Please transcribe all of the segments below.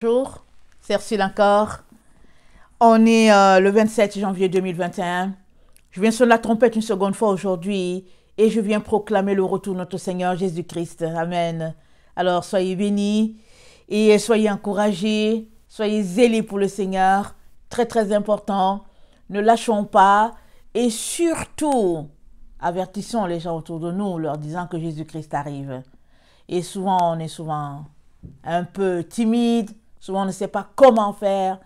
Bonjour, c'est Ursule encore. On est le 27 janvier 2021. Je viens sur la trompette une seconde fois aujourd'hui et je viens proclamer le retour de notre Seigneur Jésus-Christ. Amen. Alors soyez bénis et soyez encouragés, soyez zélés pour le Seigneur. Très très important. Ne lâchons pas et surtout avertissons les gens autour de nous leur disant que Jésus-Christ arrive. Et souvent on est un peu timide. Souvent, on ne sait pas comment faire.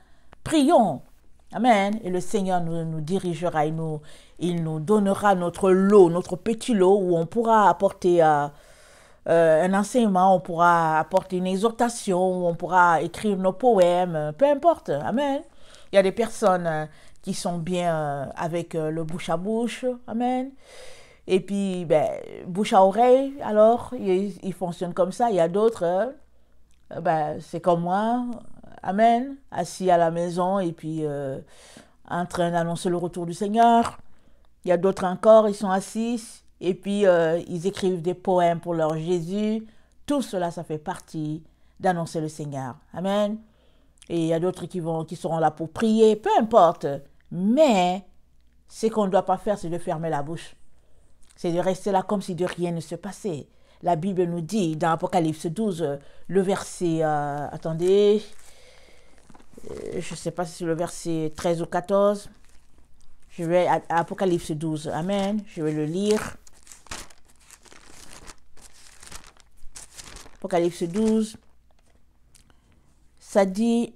Prions. Amen. Et le Seigneur nous dirigera. Il nous donnera notre lot, notre petit lot où on pourra apporter un enseignement, on pourra apporter une exhortation, on pourra écrire nos poèmes, peu importe. Amen. Il y a des personnes qui sont bien avec le bouche à bouche. Amen. Et puis, bouche à oreille, alors, ils fonctionnent comme ça. Il y a d'autres... c'est comme moi, amen, assis à la maison et puis en train d'annoncer le retour du Seigneur. Il y a d'autres encore, ils sont assis et puis ils écrivent des poèmes pour leur Jésus. Tout cela, ça fait partie d'annoncer le Seigneur. Amen. Et il y a d'autres qui seront là pour prier, peu importe. Mais ce qu'on ne doit pas faire, c'est de fermer la bouche. C'est de rester là comme si de rien ne se passait. La Bible nous dit dans Apocalypse 12, le verset, attendez, je ne sais pas si c'est le verset 13 ou 14. Je vais à Apocalypse 12, amen, je vais le lire. Apocalypse 12, ça dit,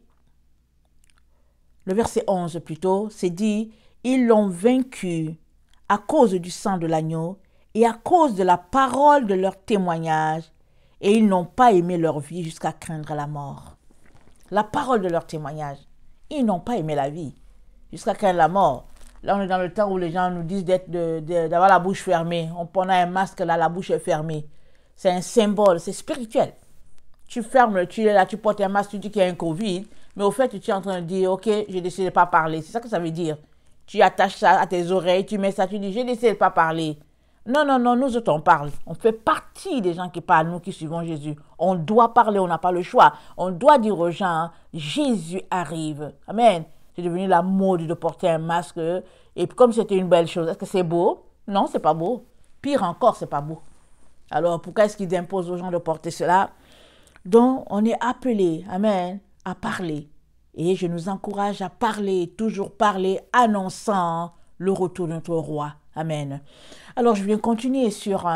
le verset 11 plutôt, c'est dit, ils l'ont vaincu à cause du sang de l'agneau et à cause de la parole de leur témoignage, et ils n'ont pas aimé leur vie jusqu'à craindre la mort. La parole de leur témoignage, ils n'ont pas aimé la vie jusqu'à craindre la mort. Là, on est dans le temps où les gens nous disent d'avoir la bouche fermée. On a un masque là, la bouche est fermée. C'est un symbole, c'est spirituel. Tu fermes, tu es là, tu portes un masque, tu dis qu'il y a un Covid, mais au fait, tu es en train de dire, ok, j'ai décidé de ne pas parler. C'est ça que ça veut dire. Tu attaches ça à tes oreilles, tu mets ça, tu dis, j'ai décidé de ne pas parler. Non, non, non, nous autres, on parle. On fait partie des gens qui parlent, nous qui suivons Jésus. On doit parler, on n'a pas le choix. On doit dire aux gens, Jésus arrive. Amen. C'est devenu la mode de porter un masque. Et comme c'était une belle chose, est-ce que c'est beau? Non, c'est pas beau. Pire encore, c'est pas beau. Alors, pourquoi est-ce qu'ils imposent aux gens de porter cela? Donc, on est appelé, amen, à parler. Et je nous encourage à parler, toujours parler, annonçant le retour de notre roi. Amen. Alors, je viens continuer sur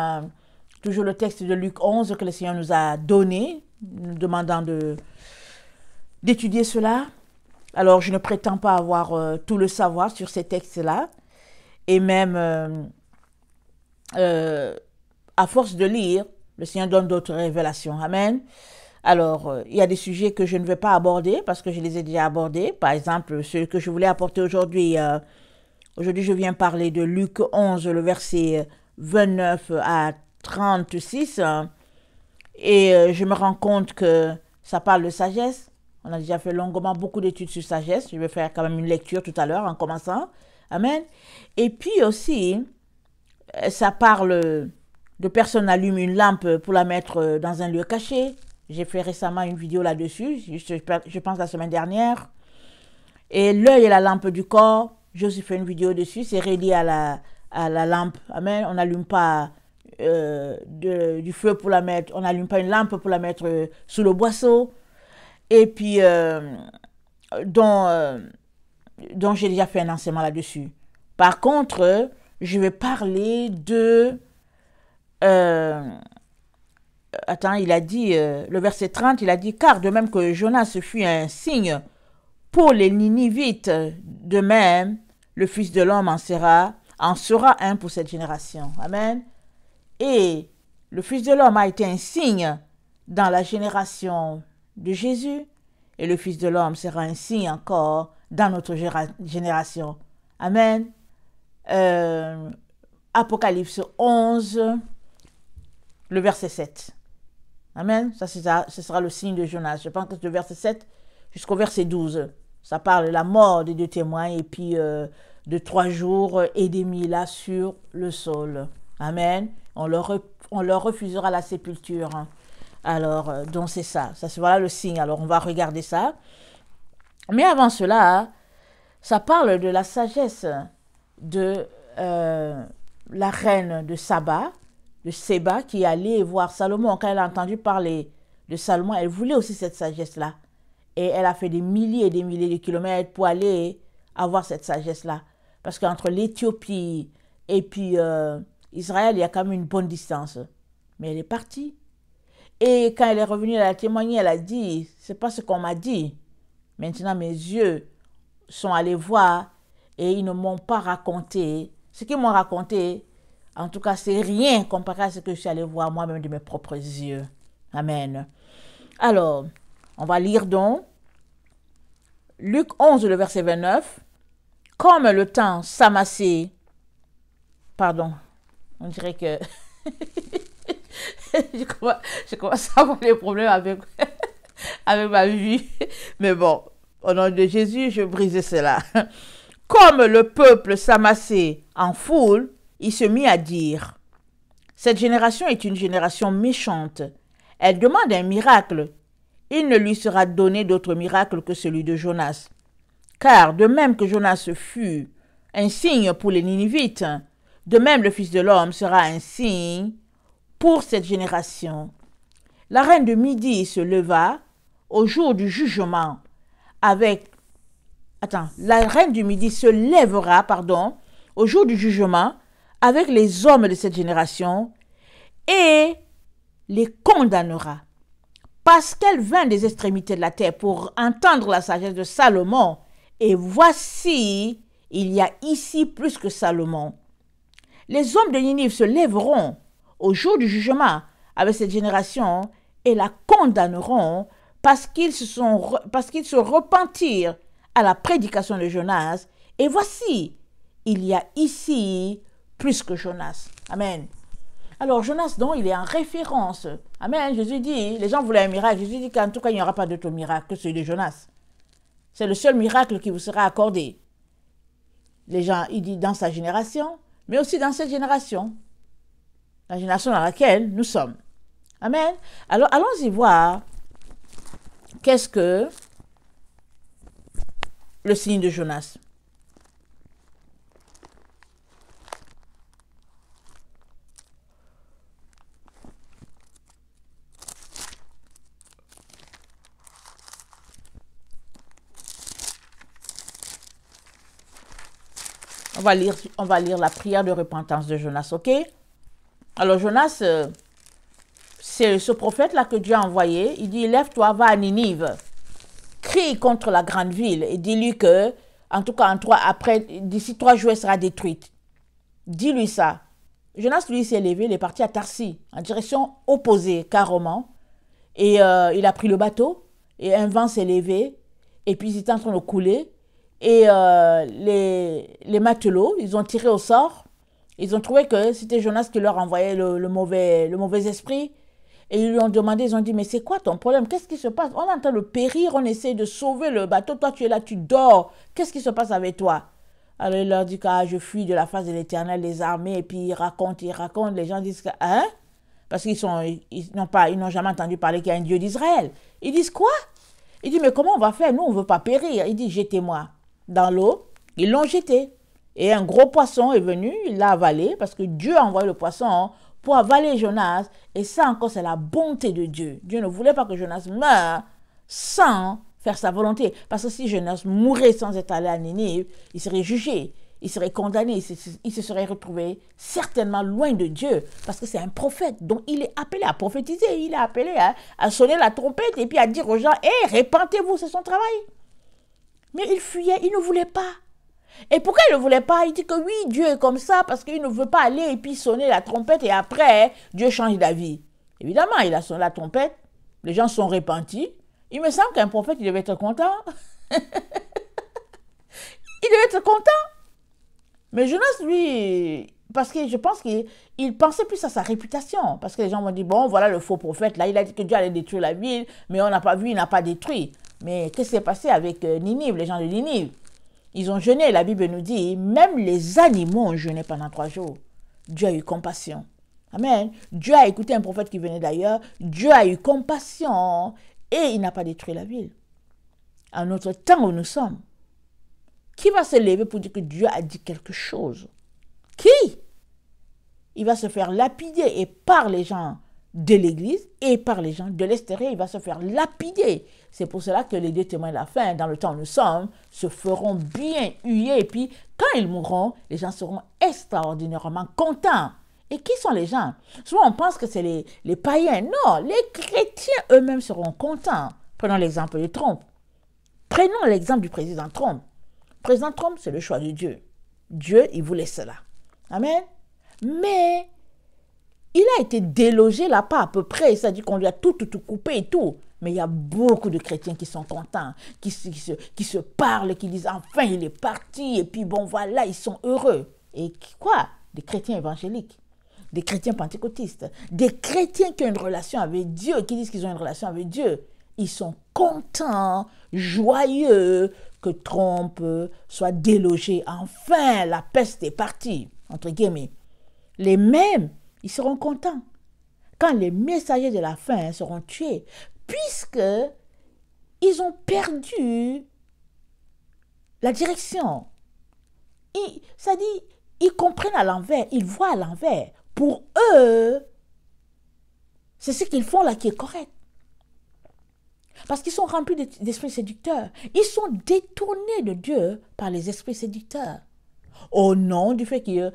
toujours le texte de Luc 11 que le Seigneur nous a donné, nous demandant d'étudier cela. Alors, je ne prétends pas avoir tout le savoir sur ces textes-là. Et même, à force de lire, le Seigneur donne d'autres révélations. Amen. Alors, il y a des sujets que je ne vais pas aborder parce que je les ai déjà abordés. Par exemple, ceux que je voulais apporter aujourd'hui. Aujourd'hui, je viens parler de Luc 11, le verset 29 à 36. Et je me rends compte que ça parle de sagesse. On a déjà fait longuement beaucoup d'études sur sagesse. Je vais faire quand même une lecture tout à l'heure en commençant. Amen. Et puis aussi, ça parle de personnes allument une lampe pour la mettre dans un lieu caché. J'ai fait récemment une vidéo là-dessus, je pense la semaine dernière. Et l'œil est la lampe du corps. J'ai aussi fait une vidéo dessus, c'est relié à la lampe. Amen. On n'allume pas du feu pour la mettre, on n'allume pas une lampe pour la mettre sous le boisseau. Et puis, dont j'ai déjà fait un enseignement là-dessus. Par contre, je vais parler de... attends, il a dit, le verset 30, il a dit, car de même que Jonas fut un signe pour les Ninivites, de même, le Fils de l'homme en sera un pour cette génération. Amen. Et le Fils de l'homme a été un signe dans la génération de Jésus, et le Fils de l'homme sera un signe encore dans notre génération. Amen. Apocalypse 11, le verset 7. Amen. Ça, ce sera le signe de Jonas. Je pense que c'est le verset 7 jusqu'au verset 12. Ça parle de la mort des deux témoins et puis de 3 jours et demi là sur le sol. Amen. On leur refusera la sépulture. Alors, donc c'est ça. Voilà le signe. Alors, on va regarder ça. Mais avant cela, ça parle de la sagesse de la reine de Saba, de Séba, qui est allée voir Salomon. Quand elle a entendu parler de Salomon, elle voulait aussi cette sagesse-là. Et elle a fait des milliers et des milliers de kilomètres pour aller avoir cette sagesse-là. Parce qu'entre l'Éthiopie et puis Israël, il y a quand même une bonne distance. Mais elle est partie. Et quand elle est revenue, elle a témoigné, elle a dit, c'est pas ce qu'on m'a dit. Maintenant, mes yeux sont allés voir et ils ne m'ont pas raconté. Ce qu'ils m'ont raconté, en tout cas, c'est rien comparé à ce que je suis allé voir moi-même de mes propres yeux. Amen. Alors, on va lire donc Luc 11, le verset 29. Comme le temps s'amassait, pardon, on dirait que je commence à avoir des problèmes avec, avec ma vie. Mais bon, au nom de Jésus, je brise cela. Comme le peuple s'amassait en foule, il se mit à dire, « Cette génération est une génération méchante. Elle demande un miracle. Il ne lui sera donné d'autre miracle que celui de Jonas. Car de même que Jonas fut un signe pour les Ninivites, de même le Fils de l'homme sera un signe pour cette génération. » La reine de Midi se leva au jour du jugement avec... la reine du Midi se lèvera, au jour du jugement avec les hommes de cette génération et les condamnera. Parce qu'elle vint des extrémités de la terre pour entendre la sagesse de Salomon, et voici, il y a ici plus que Salomon. Les hommes de Ninive se lèveront au jour du jugement avec cette génération et la condamneront parce qu'ils se repentirent à la prédication de Jonas. Et voici, il y a ici plus que Jonas. Amen. Alors Jonas, donc, il est en référence. Amen. Jésus dit, les gens voulaient un miracle. Jésus dit qu'en tout cas, il n'y aura pas d'autre miracle que celui de Jonas. C'est le seul miracle qui vous sera accordé. Les gens, il dit dans sa génération, mais aussi dans cette génération. La génération dans laquelle nous sommes. Amen. Alors, allons-y voir qu'est-ce que le signe de Jonas. On va lire la prière de repentance de Jonas, ok? Alors Jonas, c'est ce prophète-là que Dieu a envoyé. Il dit, lève-toi, va à Ninive, crie contre la grande ville et dis-lui que, en tout cas, d'ici 3 jours, elle sera détruite. Dis-lui ça. Jonas, lui, s'est levé, il est parti à Tarsis, en direction opposée, carrément. Et il a pris le bateau, et un vent s'est levé, et puis il était en train de couler. Et les matelots, ils ont tiré au sort. Ils ont trouvé que c'était Jonas qui leur envoyait le mauvais esprit. Et ils lui ont demandé, ils ont dit, mais c'est quoi ton problème? Qu'est-ce qui se passe? On est en train de périr, on essaie de sauver le bateau. Toi, tu es là, tu dors. Qu'est-ce qui se passe avec toi? Alors il leur dit que je fuis de la face de l'Éternel, les armées. Et puis ils racontent. Les gens disent que, hein? Parce qu'ils n'ont jamais entendu parler qu'il y a un Dieu d'Israël. Ils disent quoi? Il dit, mais comment on va faire? Nous, on ne veut pas périr. Il dit, jetez-moi dans l'eau. Ils l'ont jeté. Et un gros poisson est venu, il l'a avalé, parce que Dieu a envoyé le poisson pour avaler Jonas. Et ça encore, c'est la bonté de Dieu. Dieu ne voulait pas que Jonas meure sans faire sa volonté. Parce que si Jonas mourait sans être allé à Ninive, il serait jugé, il serait condamné, il se serait retrouvé certainement loin de Dieu. Parce que c'est un prophète, donc il est appelé à prophétiser, il est appelé à sonner la trompette et puis à dire aux gens, hé, répentez-vous, c'est son travail. Mais il fuyait, il ne voulait pas. Et pourquoi il ne voulait pas? Il dit que oui, Dieu est comme ça parce qu'il ne veut pas aller et puis sonner la trompette et après, Dieu change d'avis. Évidemment, il a sonné la trompette, les gens sont repentis. Il me semble qu'un prophète, il devait être content. Il devait être content. Mais Jonas, lui, parce que je pense qu'il pensait plus à sa réputation. Parce que les gens m'ont dit, bon, voilà le faux prophète, là, il a dit que Dieu allait détruire la ville, mais on n'a pas vu, il n'a pas détruit. Mais qu'est-ce qui s'est passé avec Ninive, les gens de Ninive? Ils ont jeûné, la Bible nous dit, même les animaux ont jeûné pendant 3 jours. Dieu a eu compassion. Amen. Dieu a écouté un prophète qui venait d'ailleurs. Dieu a eu compassion et il n'a pas détruit la ville. À notre temps où nous sommes, qui va se lever pour dire que Dieu a dit quelque chose? Qui? Il va se faire lapider et par les gens de l'église et par les gens de l'extérieur, il va se faire lapider. C'est pour cela que les deux témoins de la fin, dans le temps où nous sommes, se feront bien huer. Et puis, quand ils mourront, les gens seront extraordinairement contents. Et qui sont les gens? Souvent, on pense que c'est les païens. Non, les chrétiens eux-mêmes seront contents. Prenons l'exemple de Trump. Prenons l'exemple du président Trump. Le président Trump, c'est le choix de Dieu. Dieu, il voulait cela. Amen. Mais il a été délogé là, pas à peu près. C'est-à-dire qu'on lui a tout coupé et tout. Mais il y a beaucoup de chrétiens qui sont contents, qui se parlent, qui disent enfin il est parti. Et puis bon voilà, ils sont heureux. Et quoi? Des chrétiens évangéliques, des chrétiens pentecôtistes, des chrétiens qui ont une relation avec Dieu, qui disent qu'ils ont une relation avec Dieu. Ils sont contents, joyeux que Trump soit délogé. Enfin, la peste est partie, entre guillemets. Les mêmes, ils seront contents quand les messagers de la fin seront tués, puisque ils ont perdu la direction. Ça dit, ils comprennent à l'envers, ils voient à l'envers. Pour eux, c'est ce qu'ils font là qui est correct. Parce qu'ils sont remplis d'esprits séducteurs. Ils sont détournés de Dieu par les esprits séducteurs. Au nom du fait que,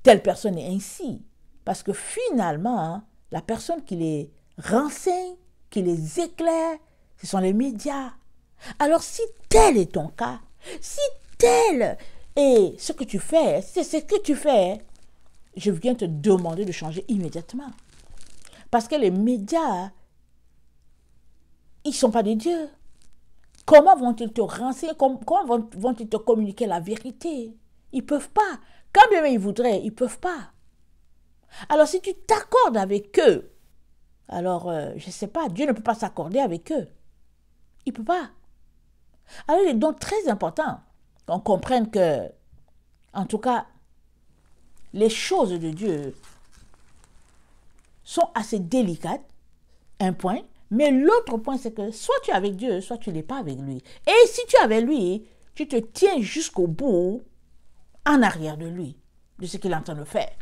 telle personne est ainsi. Parce que finalement, la personne qui les renseigne, qui les éclaire, ce sont les médias. Alors si tel est ton cas, si tel est ce que tu fais, c'est ce que tu fais, je viens te demander de changer immédiatement. Parce que les médias, ils ne sont pas des dieux. Comment vont-ils te renseigner? Comment vont-ils te communiquer la vérité? Ils ne peuvent pas. Quand bien ils voudraient, ils ne peuvent pas. Alors si tu t'accordes avec eux, alors je ne sais pas, Dieu ne peut pas s'accorder avec eux. Il ne peut pas. Alors il est donc très important qu'on comprenne que, en tout cas, les choses de Dieu sont assez délicates, un point. Mais l'autre point, c'est que soit tu es avec Dieu, soit tu n'es pas avec lui. Et si tu es avec lui, tu te tiens jusqu'au bout, en arrière de lui, de ce qu'il est en train de faire.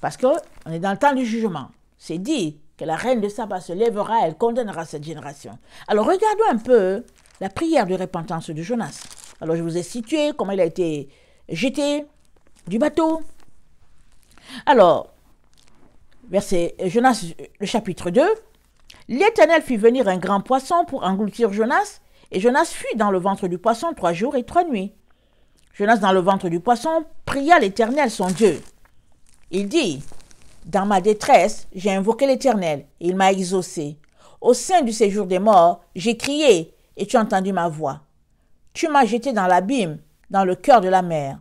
Parce qu'on est dans le temps du jugement. C'est dit que la reine de Saba se lèvera, elle condamnera cette génération. Alors regardons un peu la prière de repentance de Jonas. Alors je vous ai situé comment il a été jeté du bateau. Alors, verset Jonas, le chapitre 2. L'Éternel fit venir un grand poisson pour engloutir Jonas, et Jonas fut dans le ventre du poisson 3 jours et 3 nuits. Jonas, dans le ventre du poisson, pria l'Éternel son Dieu. Il dit, « Dans ma détresse, j'ai invoqué l'Éternel, et il m'a exaucé. Au sein du séjour des morts, j'ai crié, et tu as entendu ma voix. Tu m'as jeté dans l'abîme, dans le cœur de la mer.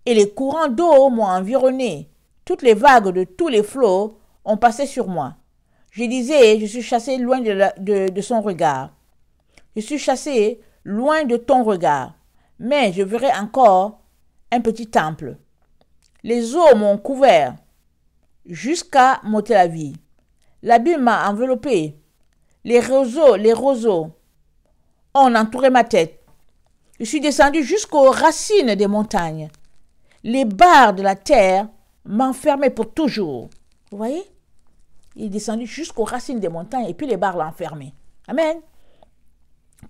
Et les courants d'eau m'ont environné. Toutes les vagues de tous les flots ont passé sur moi. Je disais, je suis chassé loin de son regard. Je suis chassé loin de ton regard. Mais je verrai encore un petit temple. Les eaux m'ont couvert jusqu'à m'ôter la vie. L'abîme m'a enveloppé. Les roseaux ont entouré ma tête. Je suis descendu jusqu'aux racines des montagnes. Les barres de la terre m'enfermaient pour toujours. Vous voyez? Il est descendu jusqu'aux racines des montagnes et puis les barres l'ont enfermé. Amen.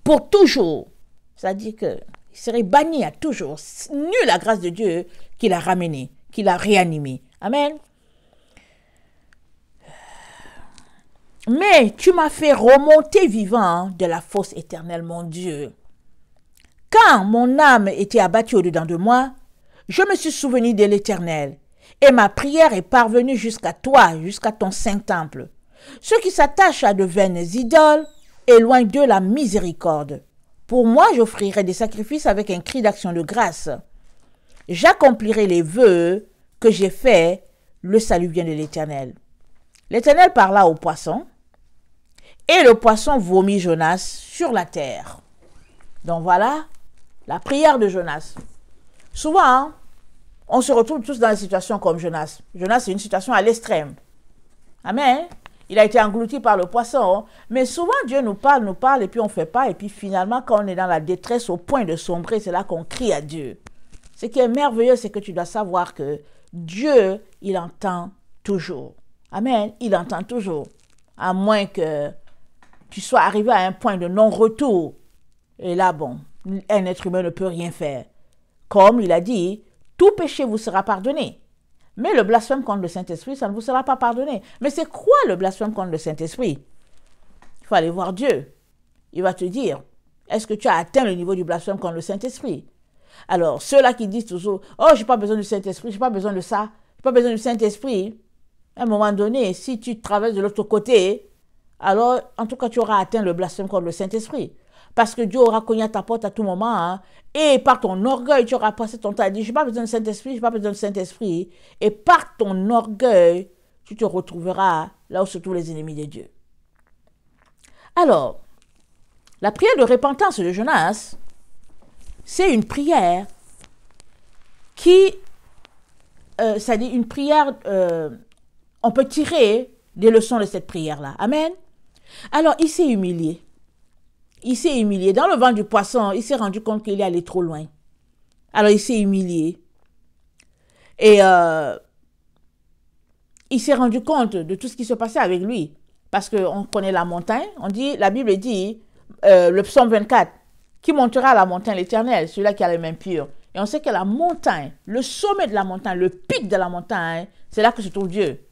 Pour toujours. C'est-à-dire qu'il serait banni à toujours. Nulle la grâce de Dieu qui l'a ramené, qui l'a réanimé. Amen. Mais tu m'as fait remonter vivant de la fosse éternelle, mon Dieu. Quand mon âme était abattue au-dedans de moi, je me suis souvenu de l'Éternel. Et ma prière est parvenue jusqu'à toi, jusqu'à ton saint temple. Ceux qui s'attachent à de vaines idoles, éloignent d'eux la miséricorde. Pour moi, j'offrirai des sacrifices avec un cri d'action de grâce. J'accomplirai les vœux que j'ai faits, le salut vient de l'Éternel. L'Éternel parla au poisson, et le poisson vomit Jonas sur la terre. Donc voilà la prière de Jonas. Souvent, on se retrouve tous dans des situations comme Jonas. Jonas, c'est une situation à l'extrême. Amen. Il a été englouti par le poisson. Mais souvent, Dieu nous parle, et puis on ne fait pas. Et puis finalement, quand on est dans la détresse au point de sombrer, c'est là qu'on crie à Dieu. Ce qui est merveilleux, c'est que tu dois savoir que Dieu, il entend toujours. Amen. Il entend toujours. À moins que tu sois arrivé à un point de non-retour. Et là, bon, un être humain ne peut rien faire. Comme il a dit, tout péché vous sera pardonné. Mais le blasphème contre le Saint-Esprit, ça ne vous sera pas pardonné. Mais c'est quoi le blasphème contre le Saint-Esprit? Il faut aller voir Dieu. Il va te dire, est-ce que tu as atteint le niveau du blasphème contre le Saint-Esprit? Alors, ceux-là qui disent toujours, oh, je n'ai pas besoin du Saint-Esprit, je n'ai pas besoin de ça, je n'ai pas besoin du Saint-Esprit. À un moment donné, si tu traverses de l'autre côté, alors, en tout cas, tu auras atteint le blasphème contre le Saint-Esprit. Parce que Dieu aura cogné à ta porte à tout moment. Hein, et par ton orgueil, tu auras passé ton temps à dire, je n'ai pas besoin du Saint-Esprit, je n'ai pas besoin du Saint-Esprit. Et par ton orgueil, tu te retrouveras là où se trouvent les ennemis de Dieu. Alors, la prière de repentance de Jonas, c'est une prière qui, c'est-à-dire une prière, on peut tirer des leçons de cette prière-là. Amen. Alors, il s'est humilié. Il s'est humilié. Dans le ventre du poisson, il s'est rendu compte qu'il est allé trop loin. Alors, il s'est humilié. Et il s'est rendu compte de tout ce qui se passait avec lui. Parce qu'on connaît la montagne. La Bible dit, le psaume 24, qui montera à la montagne l'Éternel, celui-là qui a les mains pures. Et on sait que la montagne, le sommet de la montagne, le pic de la montagne, c'est là que se trouve Dieu.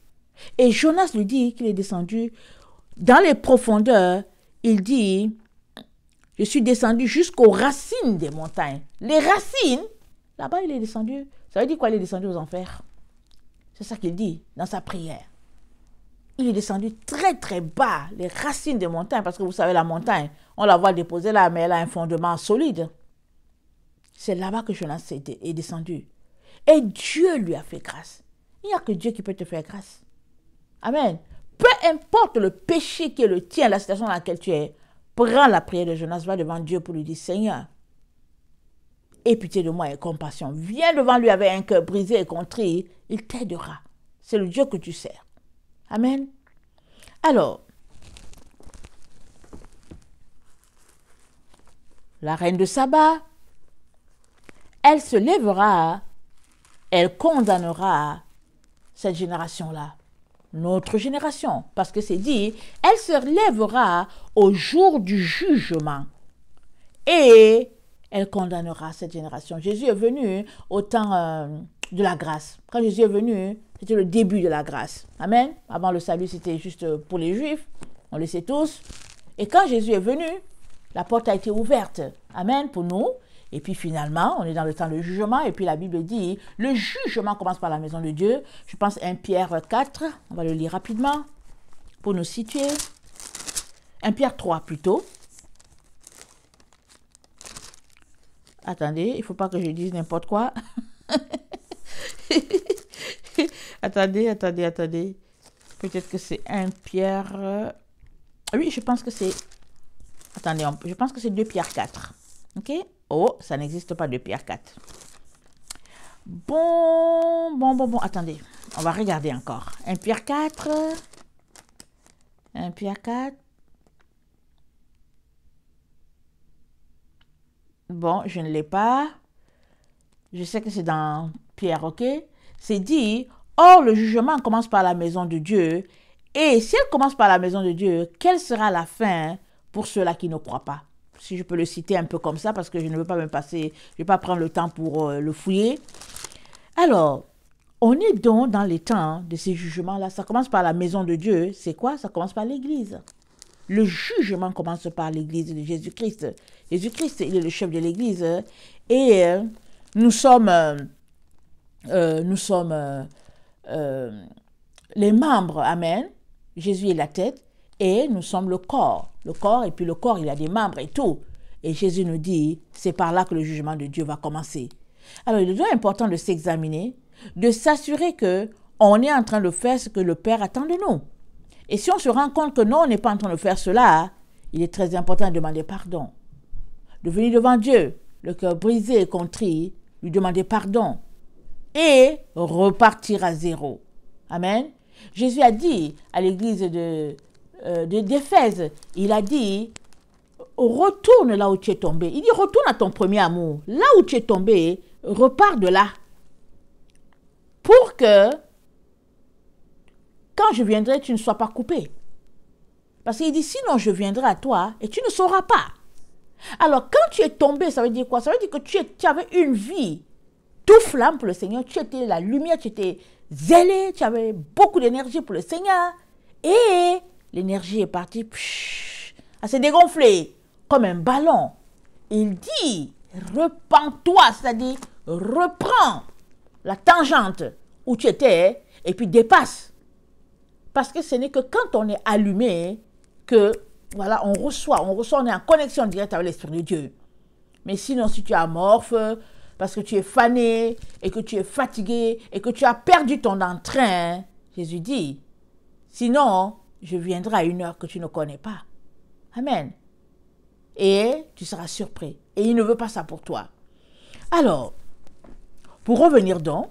Et Jonas lui dit qu'il est descendu dans les profondeurs. Il dit, je suis descendu jusqu'aux racines des montagnes. Les racines, là-bas il est descendu. Ça veut dire quoi, il est descendu aux enfers? C'est ça qu'il dit dans sa prière. Il est descendu très très bas, les racines des montagnes, parce que vous savez, la montagne, on la voit déposer là, mais elle a un fondement solide. C'est là-bas que Jonas est descendu. Et Dieu lui a fait grâce. Il n'y a que Dieu qui peut te faire grâce. Amen. Peu importe le péché qui est le tien, la situation dans laquelle tu es, prends la prière de Jonas, va devant Dieu pour lui dire, Seigneur, aie pitié de moi et compassion. Viens devant lui avec un cœur brisé et contrit, il t'aidera. C'est le Dieu que tu sers. Amen. Alors, la reine de Saba, elle se lèvera, elle condamnera cette génération-là, notre génération, parce que c'est dit, elle se lèvera au jour du jugement et elle condamnera cette génération. Jésus est venu au temps de la grâce. Quand Jésus est venu, c'était le début de la grâce. Amen. Avant le salut, c'était juste pour les Juifs. On le sait tous. Et quand Jésus est venu, la porte a été ouverte. Amen. Pour nous. Et puis finalement, on est dans le temps de jugement. Et puis la Bible dit, le jugement commence par la maison de Dieu. Je pense 1 Pierre 4. On va le lire rapidement pour nous situer. 1 Pierre 3 plutôt. Attendez, il ne faut pas que je dise n'importe quoi. Attendez. Peut-être que c'est 1 Pierre... Oui, je pense que c'est... Attendez, je pense que c'est 2 Pierre 4. Ok? Oh, ça n'existe pas 2 Pierre 4. Bon. Attendez, on va regarder encore. 1 Pierre 4. 1 Pierre 4. Bon, je ne l'ai pas. Je sais que c'est dans Pierre, ok? C'est dit, or le jugement commence par la maison de Dieu. Et si elle commence par la maison de Dieu, quelle sera la fin pour ceux-là qui ne croient pas? Si je peux le citer un peu comme ça, parce que je ne veux pas me passer, je ne vais pas prendre le temps pour le fouiller. Alors, on est donc dans les temps de ces jugements-là. Ça commence par la maison de Dieu. C'est quoi? Ça commence par l'Église. Le jugement commence par l'Église de Jésus-Christ. Jésus-Christ, il est le chef de l'Église. Et nous sommes les membres. Amen. Jésus est la tête. Et nous sommes le corps. Le corps, et puis le corps, il a des membres et tout. Et Jésus nous dit, c'est par là que le jugement de Dieu va commencer. Alors, il est donc important de s'examiner, de s'assurer qu'on est en train de faire ce que le Père attend de nous. Et si on se rend compte que non, on n'est pas en train de faire cela, il est très important de demander pardon. De venir devant Dieu, le cœur brisé et contrit, lui demander pardon. et repartir à zéro. Amen. Jésus a dit à l'église d'Éphèse, il a dit, retourne là où tu es tombé. Il dit, retourne à ton premier amour. Là où tu es tombé, repars de là. Pour que, quand je viendrai, tu ne sois pas coupé. Parce qu'il dit, sinon je viendrai à toi et tu ne sauras pas. Alors, quand tu es tombé, ça veut dire quoi? Ça veut dire que tu avais une vie tout flamme pour le Seigneur. Tu étais la lumière, tu étais zélé, tu avais beaucoup d'énergie pour le Seigneur. Et l'énergie est partie, elle s'est dégonflée comme un ballon. Il dit, repens-toi, c'est-à-dire reprends la tangente où tu étais et puis dépasse. Parce que ce n'est que quand on est allumé que, voilà, on reçoit, on est en connexion directe avec l'Esprit de Dieu. Mais sinon, si tu es amorphe, parce que tu es fané, et que tu es fatigué, et que tu as perdu ton entrain, Jésus dit, sinon, je viendrai à une heure que tu ne connais pas. Amen. Et tu seras surpris. Et il ne veut pas ça pour toi. Alors, pour revenir donc,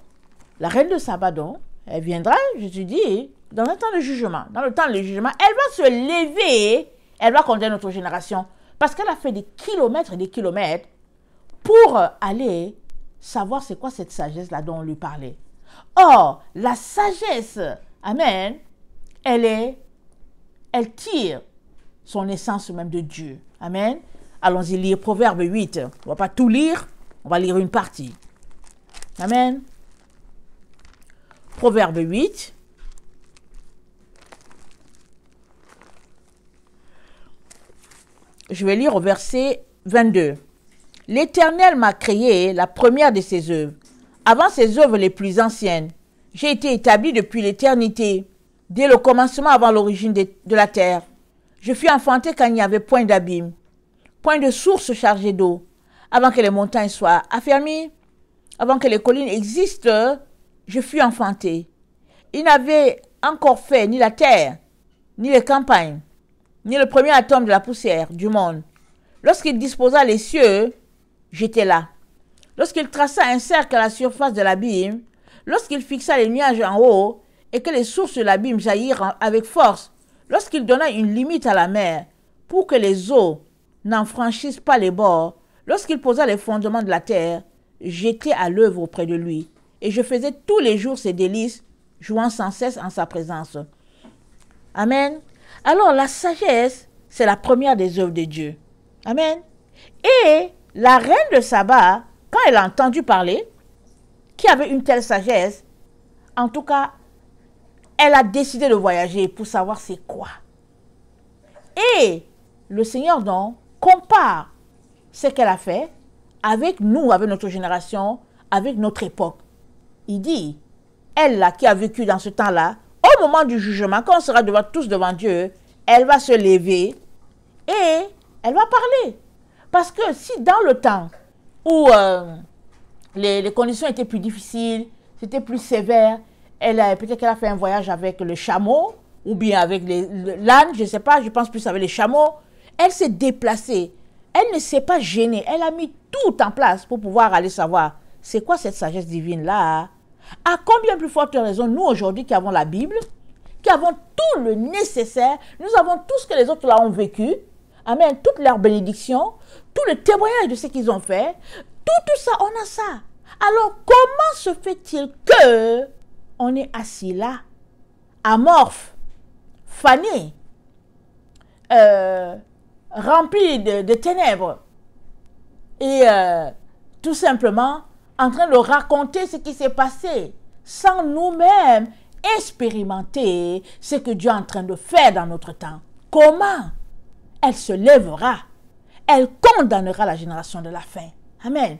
la reine de Saba donc, elle viendra, Jésus dit, dans le temps de jugement. Dans le temps de jugement, elle va se lever, elle va condamner notre génération, parce qu'elle a fait des kilomètres et des kilomètres pour aller savoir c'est quoi cette sagesse-là dont on lui parlait. Or, la sagesse, amen, elle tire son essence même de Dieu. Amen. Allons-y lire Proverbe 8. On ne va pas tout lire, on va lire une partie. Amen. Proverbe 8. Je vais lire au verset 22. L'Éternel m'a créé la première de ses œuvres, avant ses œuvres les plus anciennes. J'ai été établi depuis l'éternité, dès le commencement avant l'origine de la terre. Je fus enfanté quand il n'y avait point d'abîme, point de source chargée d'eau, avant que les montagnes soient affermies, avant que les collines existent, je fus enfanté. Il n'avait encore fait ni la terre, ni les campagnes, ni le premier atome de la poussière du monde. Lorsqu'il disposa les cieux, j'étais là. Lorsqu'il traça un cercle à la surface de l'abîme, lorsqu'il fixa les nuages en haut et que les sources de l'abîme jaillirent avec force, lorsqu'il donna une limite à la mer pour que les eaux n'en franchissent pas les bords, lorsqu'il posa les fondements de la terre, j'étais à l'œuvre auprès de lui et je faisais tous les jours ses délices, jouant sans cesse en sa présence. Amen. Alors la sagesse, c'est la première des œuvres de Dieu. Amen. Et la reine de Saba, quand elle a entendu parler, qui avait une telle sagesse, en tout cas, elle a décidé de voyager pour savoir c'est quoi. Et le Seigneur, donc, compare ce qu'elle a fait avec nous, avec notre génération, avec notre époque. Il dit, elle là, qui a vécu dans ce temps-là, au moment du jugement, quand on sera tous devant Dieu, elle va se lever et elle va parler. Parce que si dans le temps où les conditions étaient plus difficiles, c'était plus sévère, peut-être qu'elle a fait un voyage avec le chameau, ou bien avec l'âne, je ne sais pas, je pense plus avec les chameaux. Elle s'est déplacée. Elle ne s'est pas gênée. Elle a mis tout en place pour pouvoir aller savoir c'est quoi cette sagesse divine-là. À combien plus forte raison, nous aujourd'hui qui avons la Bible, qui avons tout le nécessaire, nous avons tout ce que les autres là ont vécu, amen, toutes leurs bénédictions, tout le témoignage de ce qu'ils ont fait, tout ça, on a ça. Alors, comment se fait-il que on est assis là, amorphe, fané, rempli de ténèbres, et tout simplement en train de raconter ce qui s'est passé, sans nous-mêmes expérimenter ce que Dieu est en train de faire dans notre temps. Comment? Elle se lèvera, elle condamnera la génération de la fin. Amen.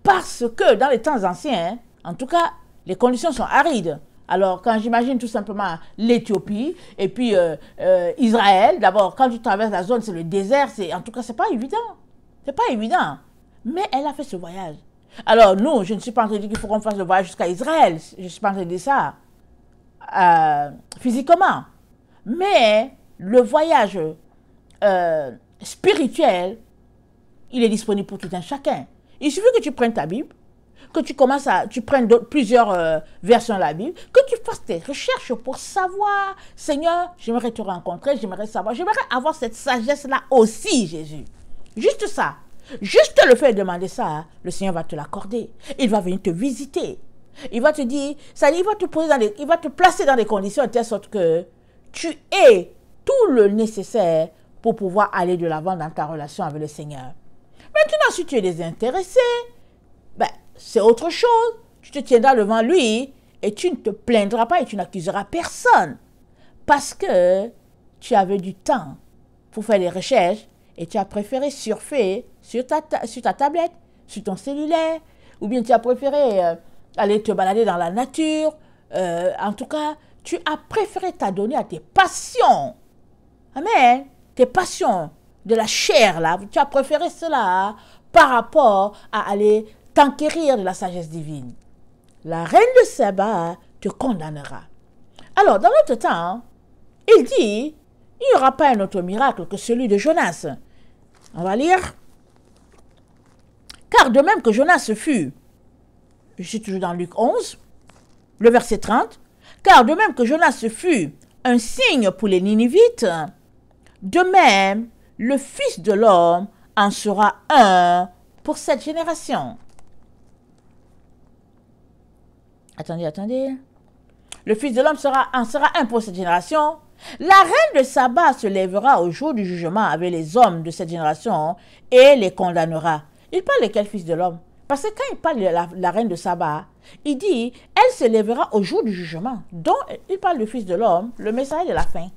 Parce que dans les temps anciens, en tout cas, les conditions sont arides. Alors, quand j'imagine tout simplement l'Éthiopie et puis Israël, d'abord, quand tu traverses la zone, c'est le désert, en tout cas, c'est pas évident. C'est pas évident. Mais elle a fait ce voyage. Alors, nous, je ne suis pas en train de dire qu'il faut qu'on fasse le voyage jusqu'à Israël. Je ne suis pas en train de dire ça physiquement. Mais le voyage spirituel, il est disponible pour tout un chacun. Il suffit que tu prennes ta Bible, que tu commences à, tu prennes plusieurs versions de la Bible, que tu fasses tes recherches pour savoir, Seigneur, j'aimerais te rencontrer, j'aimerais savoir, j'aimerais avoir cette sagesse-là aussi, Jésus. Juste ça. Juste le fait de demander ça, le Seigneur va te l'accorder. Il va venir te visiter. Il va te dire, ça dit, il va te poser il va te placer dans des conditions de telle sorte que tu aies tout le nécessaire pour pouvoir aller de l'avant dans ta relation avec le Seigneur. Maintenant, si tu es désintéressé, ben, c'est autre chose. Tu te tiendras devant lui et tu ne te plaindras pas et tu n'accuseras personne. Parce que tu avais du temps pour faire des recherches et tu as préféré surfer sur ta tablette, sur ton cellulaire, ou bien tu as préféré aller te balader dans la nature. En tout cas, tu as préféré t'adonner à tes passions. Amen. Tes passions de la chair, là. Tu as préféré cela par rapport à aller t'enquérir de la sagesse divine. La reine de Saba te condamnera. Alors, dans notre temps, il dit, il n'y aura pas un autre miracle que celui de Jonas. On va lire. Car de même que Jonas fut, je suis toujours dans Luc 11, le verset 30, car de même que Jonas fut un signe pour les Ninivites, de même, le Fils de l'homme en sera un pour cette génération. Attendez. Le Fils de l'homme en sera un pour cette génération. La reine de Saba se lèvera au jour du jugement avec les hommes de cette génération et les condamnera. Il parle de quel Fils de l'homme? Parce que quand il parle de la reine de Saba, il dit, elle se lèvera au jour du jugement. Donc, il parle du Fils de l'homme, le messager de la fin.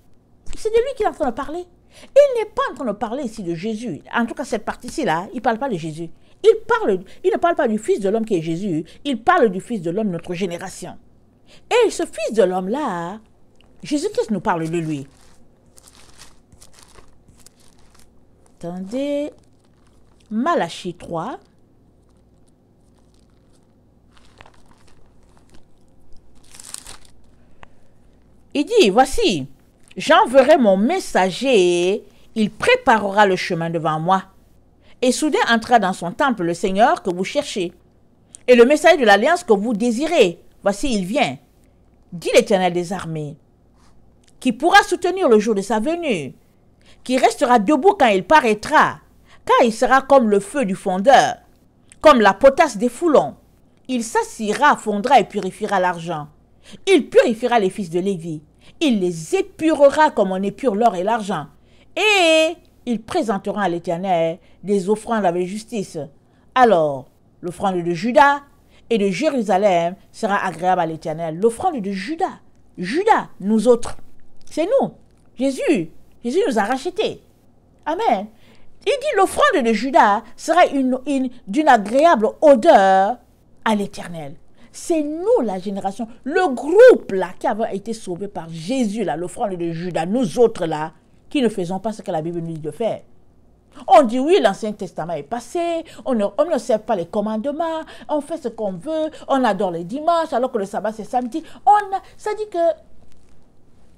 C'est de lui qu'il est en train de parler. Il n'est pas en train de parler ici de Jésus. En tout cas, cette partie-ci-là, il ne parle pas de Jésus. Il ne parle pas du Fils de l'homme qui est Jésus. Il parle du Fils de l'homme de notre génération. Et ce Fils de l'homme-là, Jésus-Christ nous parle de lui. Attendez. Malachie 3. Il dit, voici, j'enverrai mon messager, il préparera le chemin devant moi. Et soudain entra dans son temple le Seigneur que vous cherchez. Et le messager de l'alliance que vous désirez, voici, il vient, dit l'Éternel des armées, qui pourra soutenir le jour de sa venue, qui restera debout quand il paraîtra, car il sera comme le feu du fondeur, comme la potasse des foulons. Il s'assira, fondra et purifiera l'argent. Il purifiera les fils de Lévi. Il les épurera comme on épure l'or et l'argent. Et ils présenteront à l'Éternel des offrandes avec justice. Alors, l'offrande de Juda et de Jérusalem sera agréable à l'Éternel. L'offrande de Juda. Juda, nous autres. C'est nous. Jésus nous a rachetés. Amen. Il dit l'offrande de Juda sera d'une agréable odeur à l'Éternel. C'est nous, la génération, le groupe là qui avons été sauvés par Jésus, là, l'offrande de Juda, nous autres là, qui ne faisons pas ce que la Bible nous dit de faire. On dit oui, l'Ancien Testament est passé, on ne sert pas les commandements, on fait ce qu'on veut, on adore les dimanches alors que le sabbat c'est samedi. Ça dit que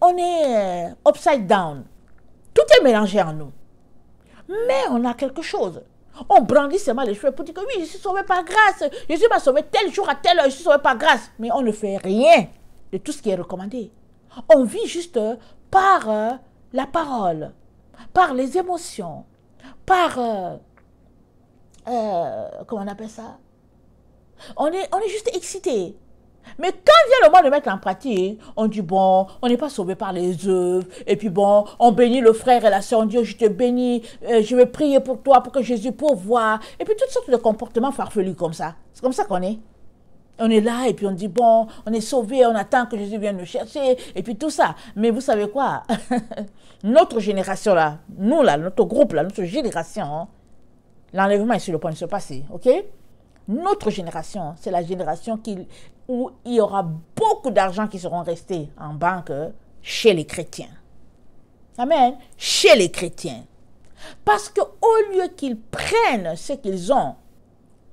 on est upside down. Tout est mélangé en nous. Mais on a quelque chose. On brandit seulement les cheveux pour dire que oui, je suis sauvé par grâce. Jésus m'a sauvé tel jour à telle heure, je suis sauvé par grâce. Mais on ne fait rien de tout ce qui est recommandé. On vit juste par la parole, par les émotions, par... comment on appelle ça? On est juste excité. Mais quand vient le moment de mettre en pratique, on dit bon, on n'est pas sauvé par les œuvres. Et puis bon, on bénit le frère et la sœur, on dit je te bénis, je vais prier pour toi, pour que Jésus pourvoie. Et puis toutes sortes de comportements farfelus comme ça. C'est comme ça qu'on est. On est là et puis on dit bon, on est sauvé, on attend que Jésus vienne nous chercher. Et puis tout ça. Mais vous savez quoi? Notre génération là, nous là, notre groupe là, notre génération, l'enlèvement est sur le point de se passer. Ok? Notre génération, c'est la génération où il y aura beaucoup d'argent qui seront restés en banque chez les chrétiens. Amen. Chez les chrétiens. Parce qu'au lieu qu'ils prennent ce qu'ils ont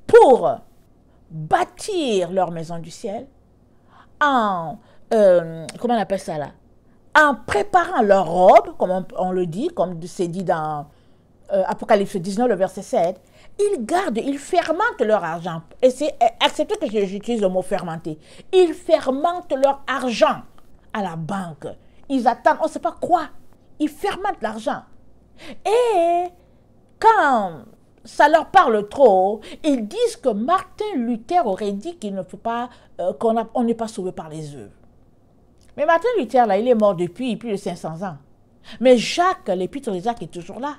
pour bâtir leur maison du ciel, comment on appelle ça là? En préparant leur robe, comme on le dit, comme c'est dit dans Apocalypse 19, le verset 7, ils gardent, ils fermentent leur argent. Et c'est acceptez que j'utilise le mot fermenter. Ils fermentent leur argent à la banque. Ils attendent, on ne sait pas quoi. Ils fermentent l'argent. Et quand ça leur parle trop, ils disent que Martin Luther aurait dit qu'il ne faut pas, qu'on n'est pas sauvé par les œuvres. Mais Martin Luther, là, il est mort depuis plus de 500 ans. Mais Jacques, l'épître de Jacques est toujours là.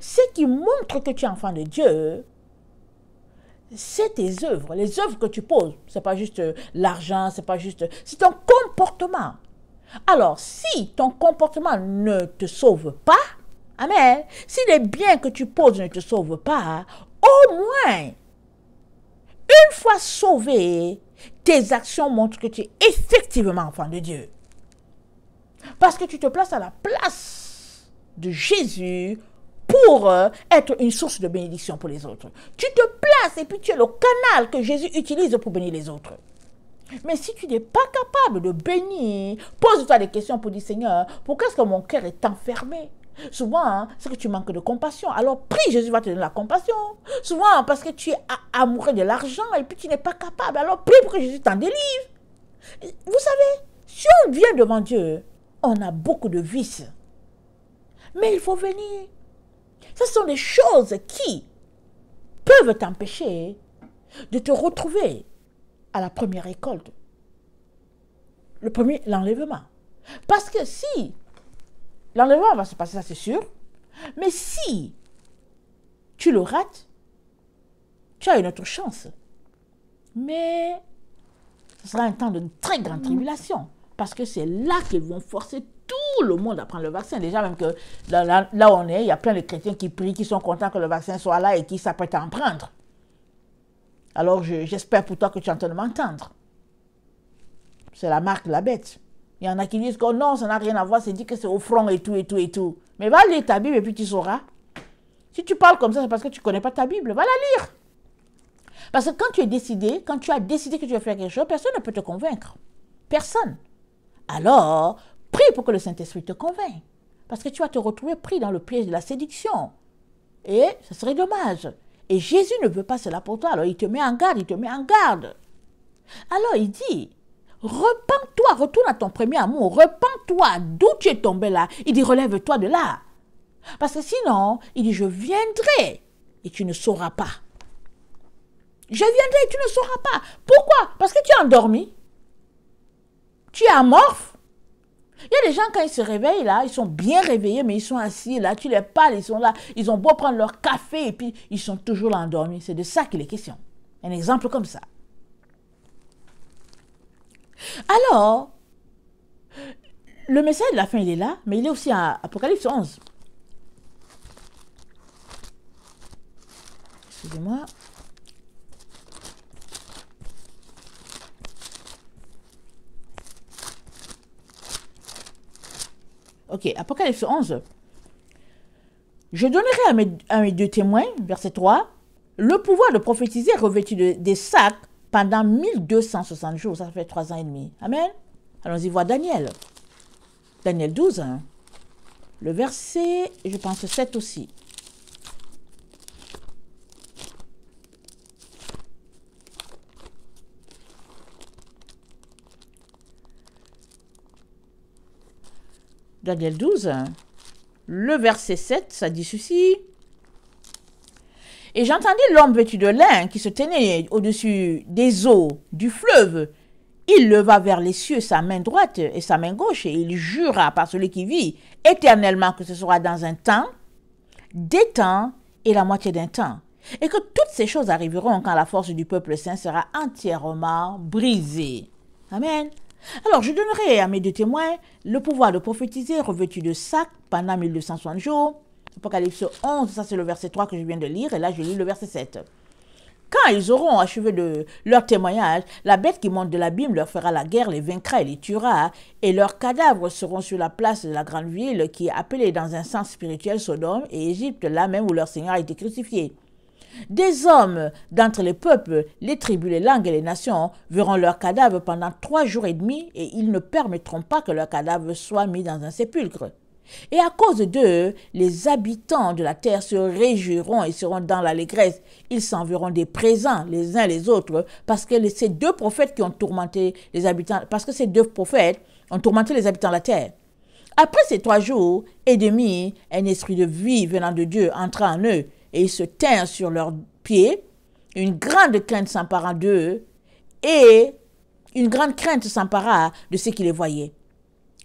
Ce qui montre que tu es enfant de Dieu, c'est tes œuvres, les œuvres que tu poses. Ce n'est pas juste l'argent, c'est pas juste... C'est ton comportement. Alors, si ton comportement ne te sauve pas, amen, si les biens que tu poses ne te sauvent pas, au moins, une fois sauvé, tes actions montrent que tu es effectivement enfant de Dieu. Parce que tu te places à la place de Jésus pour être une source de bénédiction pour les autres. Tu te places et puis tu es le canal que Jésus utilise pour bénir les autres. Mais si tu n'es pas capable de bénir, pose-toi des questions pour dire, Seigneur, pourquoi est-ce que mon cœur est enfermé? Souvent, c'est que tu manques de compassion. Alors prie, Jésus va te donner la compassion. Souvent, parce que tu es amoureux de l'argent et puis tu n'es pas capable. Alors prie pour que Jésus t'en délivre. Vous savez, si on vient devant Dieu, on a beaucoup de vices. Mais il faut venir. Ce sont des choses qui peuvent t'empêcher de te retrouver à la première récolte. L'enlèvement. Parce que si l'enlèvement va se passer, ça c'est sûr, mais si tu le rates, tu as une autre chance. Mais ce sera un temps de très grande tribulation. Parce que c'est là qu'ils vont forcer tout le monde à prendre le vaccin. Déjà, même que là où on est, il y a plein de chrétiens qui prient, qui sont contents que le vaccin soit là et qui s'apprêtent à en prendre. Alors, j'espère pour toi que tu es en train de m'entendre. C'est la marque de la bête. Il y en a qui disent que non, ça n'a rien à voir, c'est dit que c'est au front et tout, et tout, et tout. Mais va lire ta Bible et puis tu sauras. Si tu parles comme ça, c'est parce que tu ne connais pas ta Bible. Va la lire. Parce que quand tu es décidé, quand tu as décidé que tu vas faire quelque chose, personne ne peut te convaincre. Personne. Alors, prie pour que le Saint-Esprit te convainque. Parce que tu vas te retrouver pris dans le piège de la séduction. Et ce serait dommage. Et Jésus ne veut pas cela pour toi. Alors, il te met en garde, il te met en garde. Alors, il dit, repens-toi, retourne à ton premier amour. Repens-toi d'où tu es tombé là. Il dit, relève-toi de là. Parce que sinon, il dit, je viendrai et tu ne sauras pas. Je viendrai et tu ne sauras pas. Pourquoi? Parce que tu es endormi. Tu es amorphe. Il y a des gens, quand ils se réveillent, là, ils sont bien réveillés, mais ils sont assis, là, tu les parles, ils sont là, ils ont beau prendre leur café, et puis ils sont toujours là endormis. C'est de ça qu'il est question. Un exemple comme ça. Alors, le message de la fin, il est là, mais il est aussi à Apocalypse 11. Excusez-moi. Ok, Apocalypse 11. Je donnerai à mes deux témoins, verset 3, le pouvoir de prophétiser revêtu des sacs pendant 1260 jours. Ça fait 3 ans et demi. Amen. Allons-y voir Daniel. Daniel 12, hein. Le verset, je pense 7 aussi. Daniel 12, le verset 7, ça dit ceci. Et j'entendis l'homme vêtu de lin qui se tenait au-dessus des eaux du fleuve. Il leva vers les cieux sa main droite et sa main gauche, et il jura par celui qui vit éternellement que ce sera dans un temps, des temps et la moitié d'un temps, et que toutes ces choses arriveront quand la force du peuple saint sera entièrement brisée. Amen. Alors, je donnerai à mes deux témoins le pouvoir de prophétiser revêtu de sac pendant 1260 jours. Apocalypse 11, ça c'est le verset 3 que je viens de lire, et là je lis le verset 7. Quand ils auront achevé de leur témoignage, la bête qui monte de l'abîme leur fera la guerre, les vaincra et les tuera, et leurs cadavres seront sur la place de la grande ville qui est appelée dans un sens spirituel Sodome et Égypte, là même où leur Seigneur a été crucifié. Des hommes d'entre les peuples, les tribus, les langues et les nations verront leurs cadavres pendant 3 jours et demi, et ils ne permettront pas que leurs cadavres soient mis dans un sépulcre. Et à cause d'eux, les habitants de la terre se réjouiront et seront dans l'allégresse. Ils s'enverront des présents les uns les autres, parce que ces deux prophètes qui ont tourmenté les habitants, parce que ces deux prophètes ont tourmenté les habitants de la terre. Après ces 3 jours et demi, un esprit de vie venant de Dieu entra en eux, et ils se tinrent sur leurs pieds. Une grande crainte s'empara d'eux, et une grande crainte s'empara de ceux qui les voyaient.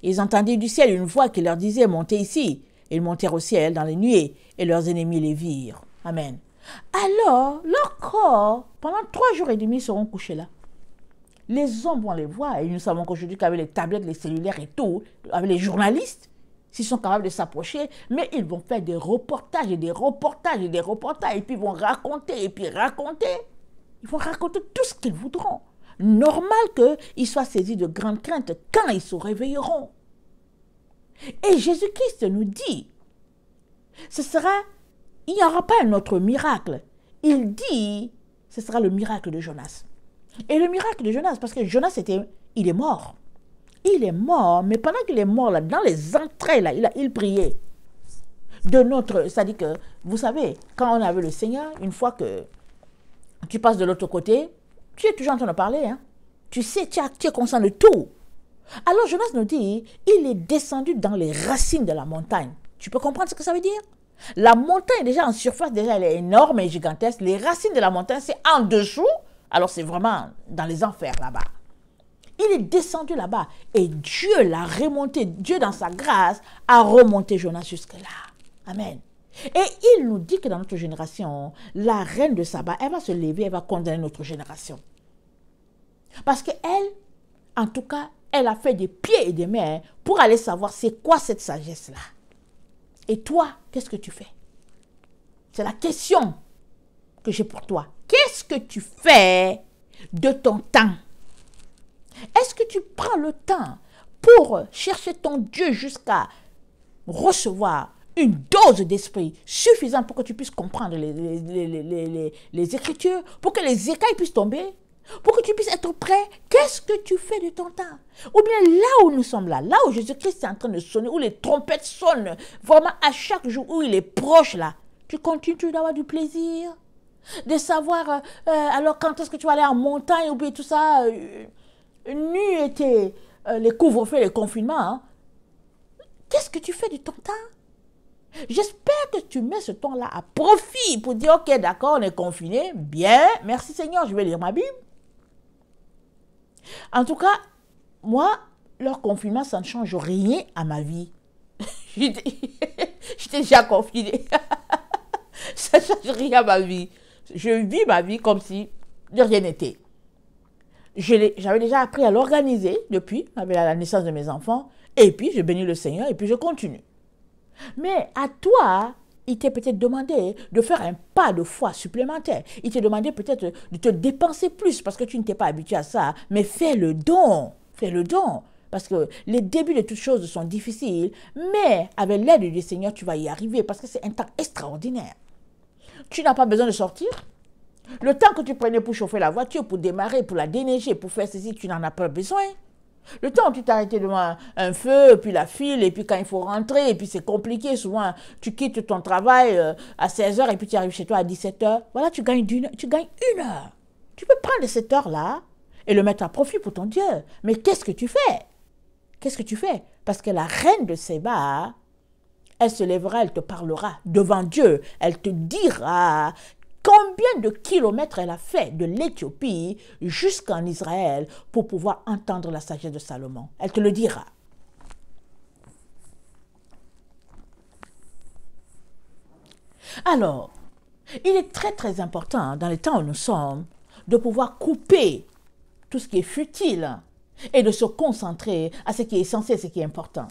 Ils entendirent du ciel une voix qui leur disait « Montez ici ». Et ils montèrent au ciel dans les nuées, et leurs ennemis les virent. Amen. Alors, leurs corps, pendant 3 jours et demi, seront couchés là. Les hommes vont les voir, et nous savons qu'aujourd'hui, qu'avec les tablettes, les cellulaires et tout, avec les journalistes, s'ils sont capables de s'approcher, mais ils vont faire des reportages et des reportages et des reportages, et puis ils vont raconter, et puis raconter. Ils vont raconter tout ce qu'ils voudront. Normal qu'ils soient saisis de grandes craintes quand ils se réveilleront. Et Jésus-Christ nous dit, il n'y aura pas un autre miracle. Il dit, ce sera le miracle de Jonas. Et le miracle de Jonas, parce que Jonas, il est mort. Il est mort, mais pendant qu'il est mort, là, dans les entrailles, là, il priait. C'est-à-dire que, vous savez, quand on avait le Seigneur, une fois que tu passes de l'autre côté, tu es toujours en train de parler. Hein? Tu sais, tu es conscient de tout. Alors Jonas nous dit, il est descendu dans les racines de la montagne. Tu peux comprendre ce que ça veut dire? La montagne, déjà en surface, déjà, elle est énorme et gigantesque. Les racines de la montagne, c'est en dessous. Alors c'est vraiment dans les enfers là-bas. Il est descendu là-bas et Dieu l'a remonté. Dieu, dans sa grâce, a remonté Jonas jusque-là. Amen. Et il nous dit que dans notre génération, la reine de Saba, elle va se lever, elle va condamner notre génération. Parce qu'elle, en tout cas, elle a fait des pieds et des mains pour aller savoir c'est quoi cette sagesse-là. Et toi, qu'est-ce que tu fais? C'est la question que j'ai pour toi. Qu'est-ce que tu fais de ton temps? Est-ce que tu prends le temps pour chercher ton Dieu jusqu'à recevoir une dose d'esprit suffisante pour que tu puisses comprendre les Écritures, pour que les écailles puissent tomber, pour que tu puisses être prêt? Qu'est-ce que tu fais de ton temps? Ou bien là où nous sommes là où Jésus-Christ est en train de sonner, où les trompettes sonnent, vraiment à chaque jour où il est proche là, tu continues d'avoir du plaisir, de savoir, alors quand est-ce que tu vas aller en montagne, ou bien tout ça, nu était les couvre-feux, les confinements, hein? Qu'est-ce que tu fais de ton temps? J'espère que tu mets ce temps-là à profit pour dire, ok, d'accord, on est confiné, bien, merci Seigneur, je vais lire ma Bible. En tout cas, moi, leur confinement, ça ne change rien à ma vie. J'étais déjà confinée. Ça ne change rien à ma vie. Je vis ma vie comme si de rien n'était. J'avais déjà appris à l'organiser depuis, avec la naissance de mes enfants, et puis je bénis le Seigneur, et puis je continue. Mais à toi, il t'est peut-être demandé de faire un pas de foi supplémentaire. Il t'est demandé peut-être de te dépenser plus parce que tu ne t'es pas habitué à ça. Mais fais le don. Fais le don. Parce que les débuts de toutes choses sont difficiles. Mais avec l'aide du Seigneur, tu vas y arriver parce que c'est un temps extraordinaire. Tu n'as pas besoin de sortir. Le temps que tu prenais pour chauffer la voiture, pour démarrer, pour la déneiger, pour faire ceci, tu n'en as pas besoin. Le temps où tu t'arrêtais devant un feu, puis la file, et puis quand il faut rentrer, et puis c'est compliqué, souvent tu quittes ton travail à 16h et puis tu arrives chez toi à 17h, voilà, tu gagnes 1 heure. Tu peux prendre cette heure-là et le mettre à profit pour ton Dieu. Mais qu'est-ce que tu fais? Qu'est-ce que tu fais? Parce que la reine de Séba, elle se lèvera, elle te parlera devant Dieu, elle te dira combien de kilomètres elle a fait de l'Éthiopie jusqu'en Israël pour pouvoir entendre la sagesse de Salomon. Elle te le dira. Alors, il est très très important dans les temps où nous sommes de pouvoir couper tout ce qui est futile et de se concentrer à ce qui est essentiel, ce qui est important.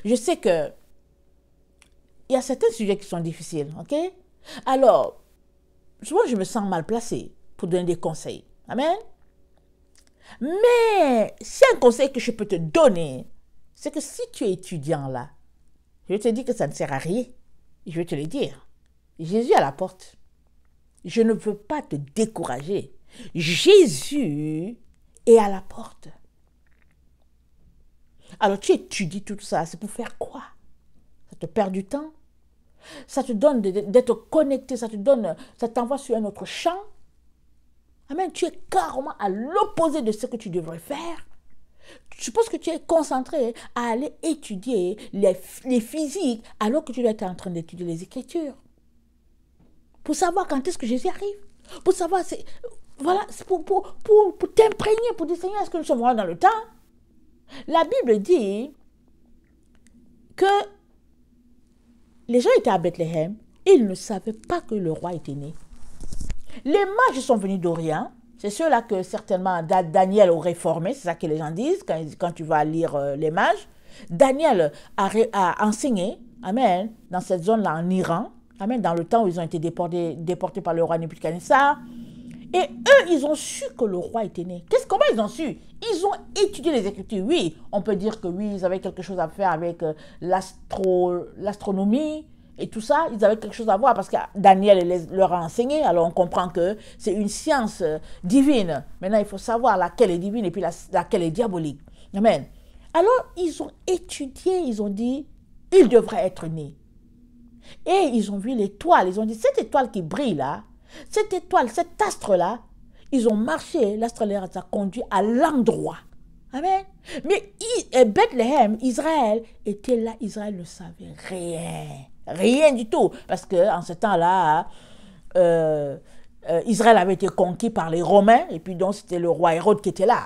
Je sais que il y a certains sujets qui sont difficiles, ok? Alors, souvent je me sens mal placée pour donner des conseils. Amen? Mais, c'est un conseil que je peux te donner, c'est que si tu es étudiant là, je te dis que ça ne sert à rien. Je vais te le dire. Jésus est à la porte. Je ne veux pas te décourager. Jésus est à la porte. Alors tu étudies tout ça, c'est pour faire quoi? Ça te perd du temps? Ça te donne d'être connecté, ça t'envoie sur un autre champ. Amen, tu es carrément à l'opposé de ce que tu devrais faire. Je suppose que tu es concentré à aller étudier les physiques alors que tu dois être en train d'étudier les Écritures. Pour savoir quand est-ce que Jésus arrive. Pour savoir, voilà, c'est pour t'imprégner, pour dire, Seigneur, est-ce que nous sommes vraiment dans le temps? La Bible dit que les gens étaient à Bethléem et ils ne savaient pas que le roi était né. Les mages sont venus d'Orient. C'est ceux-là que certainement Daniel aurait formé, c'est ça que les gens disent quand tu vas lire les mages. Daniel a enseigné, amen, dans cette zone-là en Iran, amen, dans le temps où ils ont été déportés par le roi Nebuchadnezzar. Et eux, ils ont su que le roi était né. Comment ils ont su? Ils ont étudié les Écritures. Oui, on peut dire que oui, ils avaient quelque chose à faire avec l'astronomie et tout ça. Ils avaient quelque chose à voir parce que Daniel leur a enseigné. Alors on comprend que c'est une science divine. Maintenant, il faut savoir laquelle est divine et puis laquelle est diabolique. Amen. Alors, ils ont étudié, ils ont dit, il devrait être né. Et ils ont vu l'étoile. Ils ont dit, cette étoile qui brille là, cette étoile, cet astre-là, ils ont marché, l'astre les a conduit à l'endroit. Amen. Mais Bethléem, Israël, était là, Israël ne savait rien. Rien du tout. Parce qu'en ce temps-là, Israël avait été conquis par les Romains, et puis donc c'était le roi Hérode qui était là.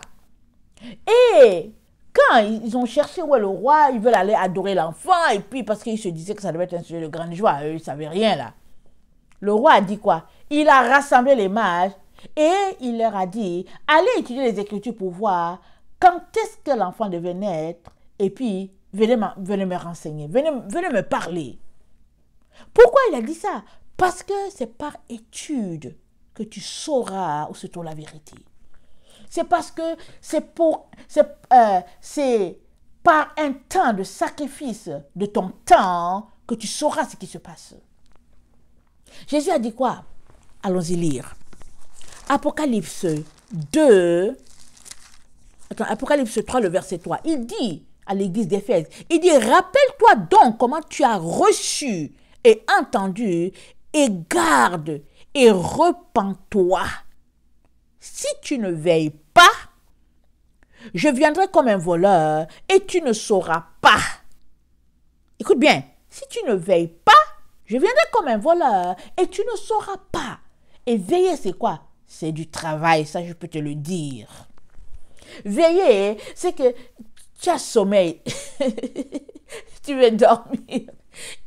Et quand ils ont cherché où est le roi, ils veulent aller adorer l'enfant, et puis parce qu'ils se disaient que ça devait être un sujet de grande joie, eux, ils ne savaient rien là. Le roi a dit quoi? Il a rassemblé les mages et il leur a dit, allez étudier les Écritures pour voir quand est-ce que l'enfant devait naître et puis venez me renseigner, venez me parler. Pourquoi il a dit ça? Parce que c'est par étude que tu sauras où se trouve la vérité. C'est parce que c'est par un temps de sacrifice de ton temps que tu sauras ce qui se passe. Jésus a dit quoi? Allons-y lire. Apocalypse 2, Apocalypse 3, le verset 3. Il dit à l'église d'Éphèse, il dit, rappelle-toi donc comment tu as reçu et entendu, et garde et repens-toi. Si tu ne veilles pas, je viendrai comme un voleur et tu ne sauras pas. Écoute bien, si tu ne veilles pas, je viendrai comme un voleur et tu ne sauras pas. Et veiller, c'est quoi? C'est du travail, ça je peux te le dire. Veiller, c'est que tu as sommeil. Tu veux dormir.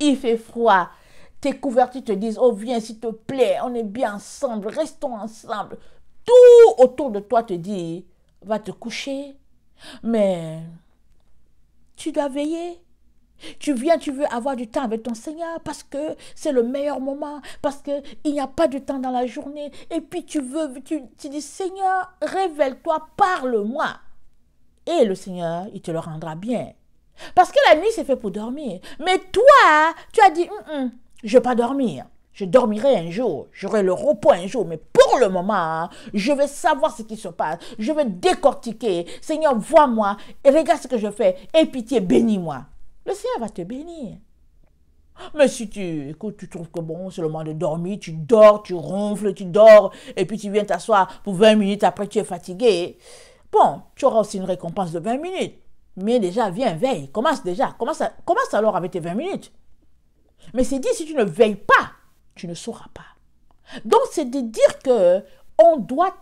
Il fait froid. Tes couvertures te disent, oh viens s'il te plaît, on est bien ensemble, restons ensemble. Tout autour de toi te dit, va te coucher. Mais tu dois veiller. Tu viens, tu veux avoir du temps avec ton Seigneur parce que c'est le meilleur moment, parce qu'il n'y a pas de temps dans la journée. Et puis tu dis, Seigneur, révèle-toi, parle-moi. Et le Seigneur, il te le rendra bien. Parce que la nuit, c'est fait pour dormir. Mais toi, tu as dit, je ne vais pas dormir. Je dormirai un jour, j'aurai le repos un jour, mais pour le moment, je vais savoir ce qui se passe. Je vais décortiquer. Seigneur, vois-moi et regarde ce que je fais. Aie pitié, bénis-moi. Le Seigneur va te bénir. Mais si tu trouves que bon, c'est le moment de dormir, tu dors, tu ronfles, tu dors, et puis tu viens t'asseoir pour 20 minutes, après tu es fatigué. Bon, tu auras aussi une récompense de 20 minutes. Mais déjà, viens, veille. Commence déjà. Commence alors avec tes 20 minutes. Mais c'est dit, si tu ne veilles pas, tu ne sauras pas. Donc, c'est de dire que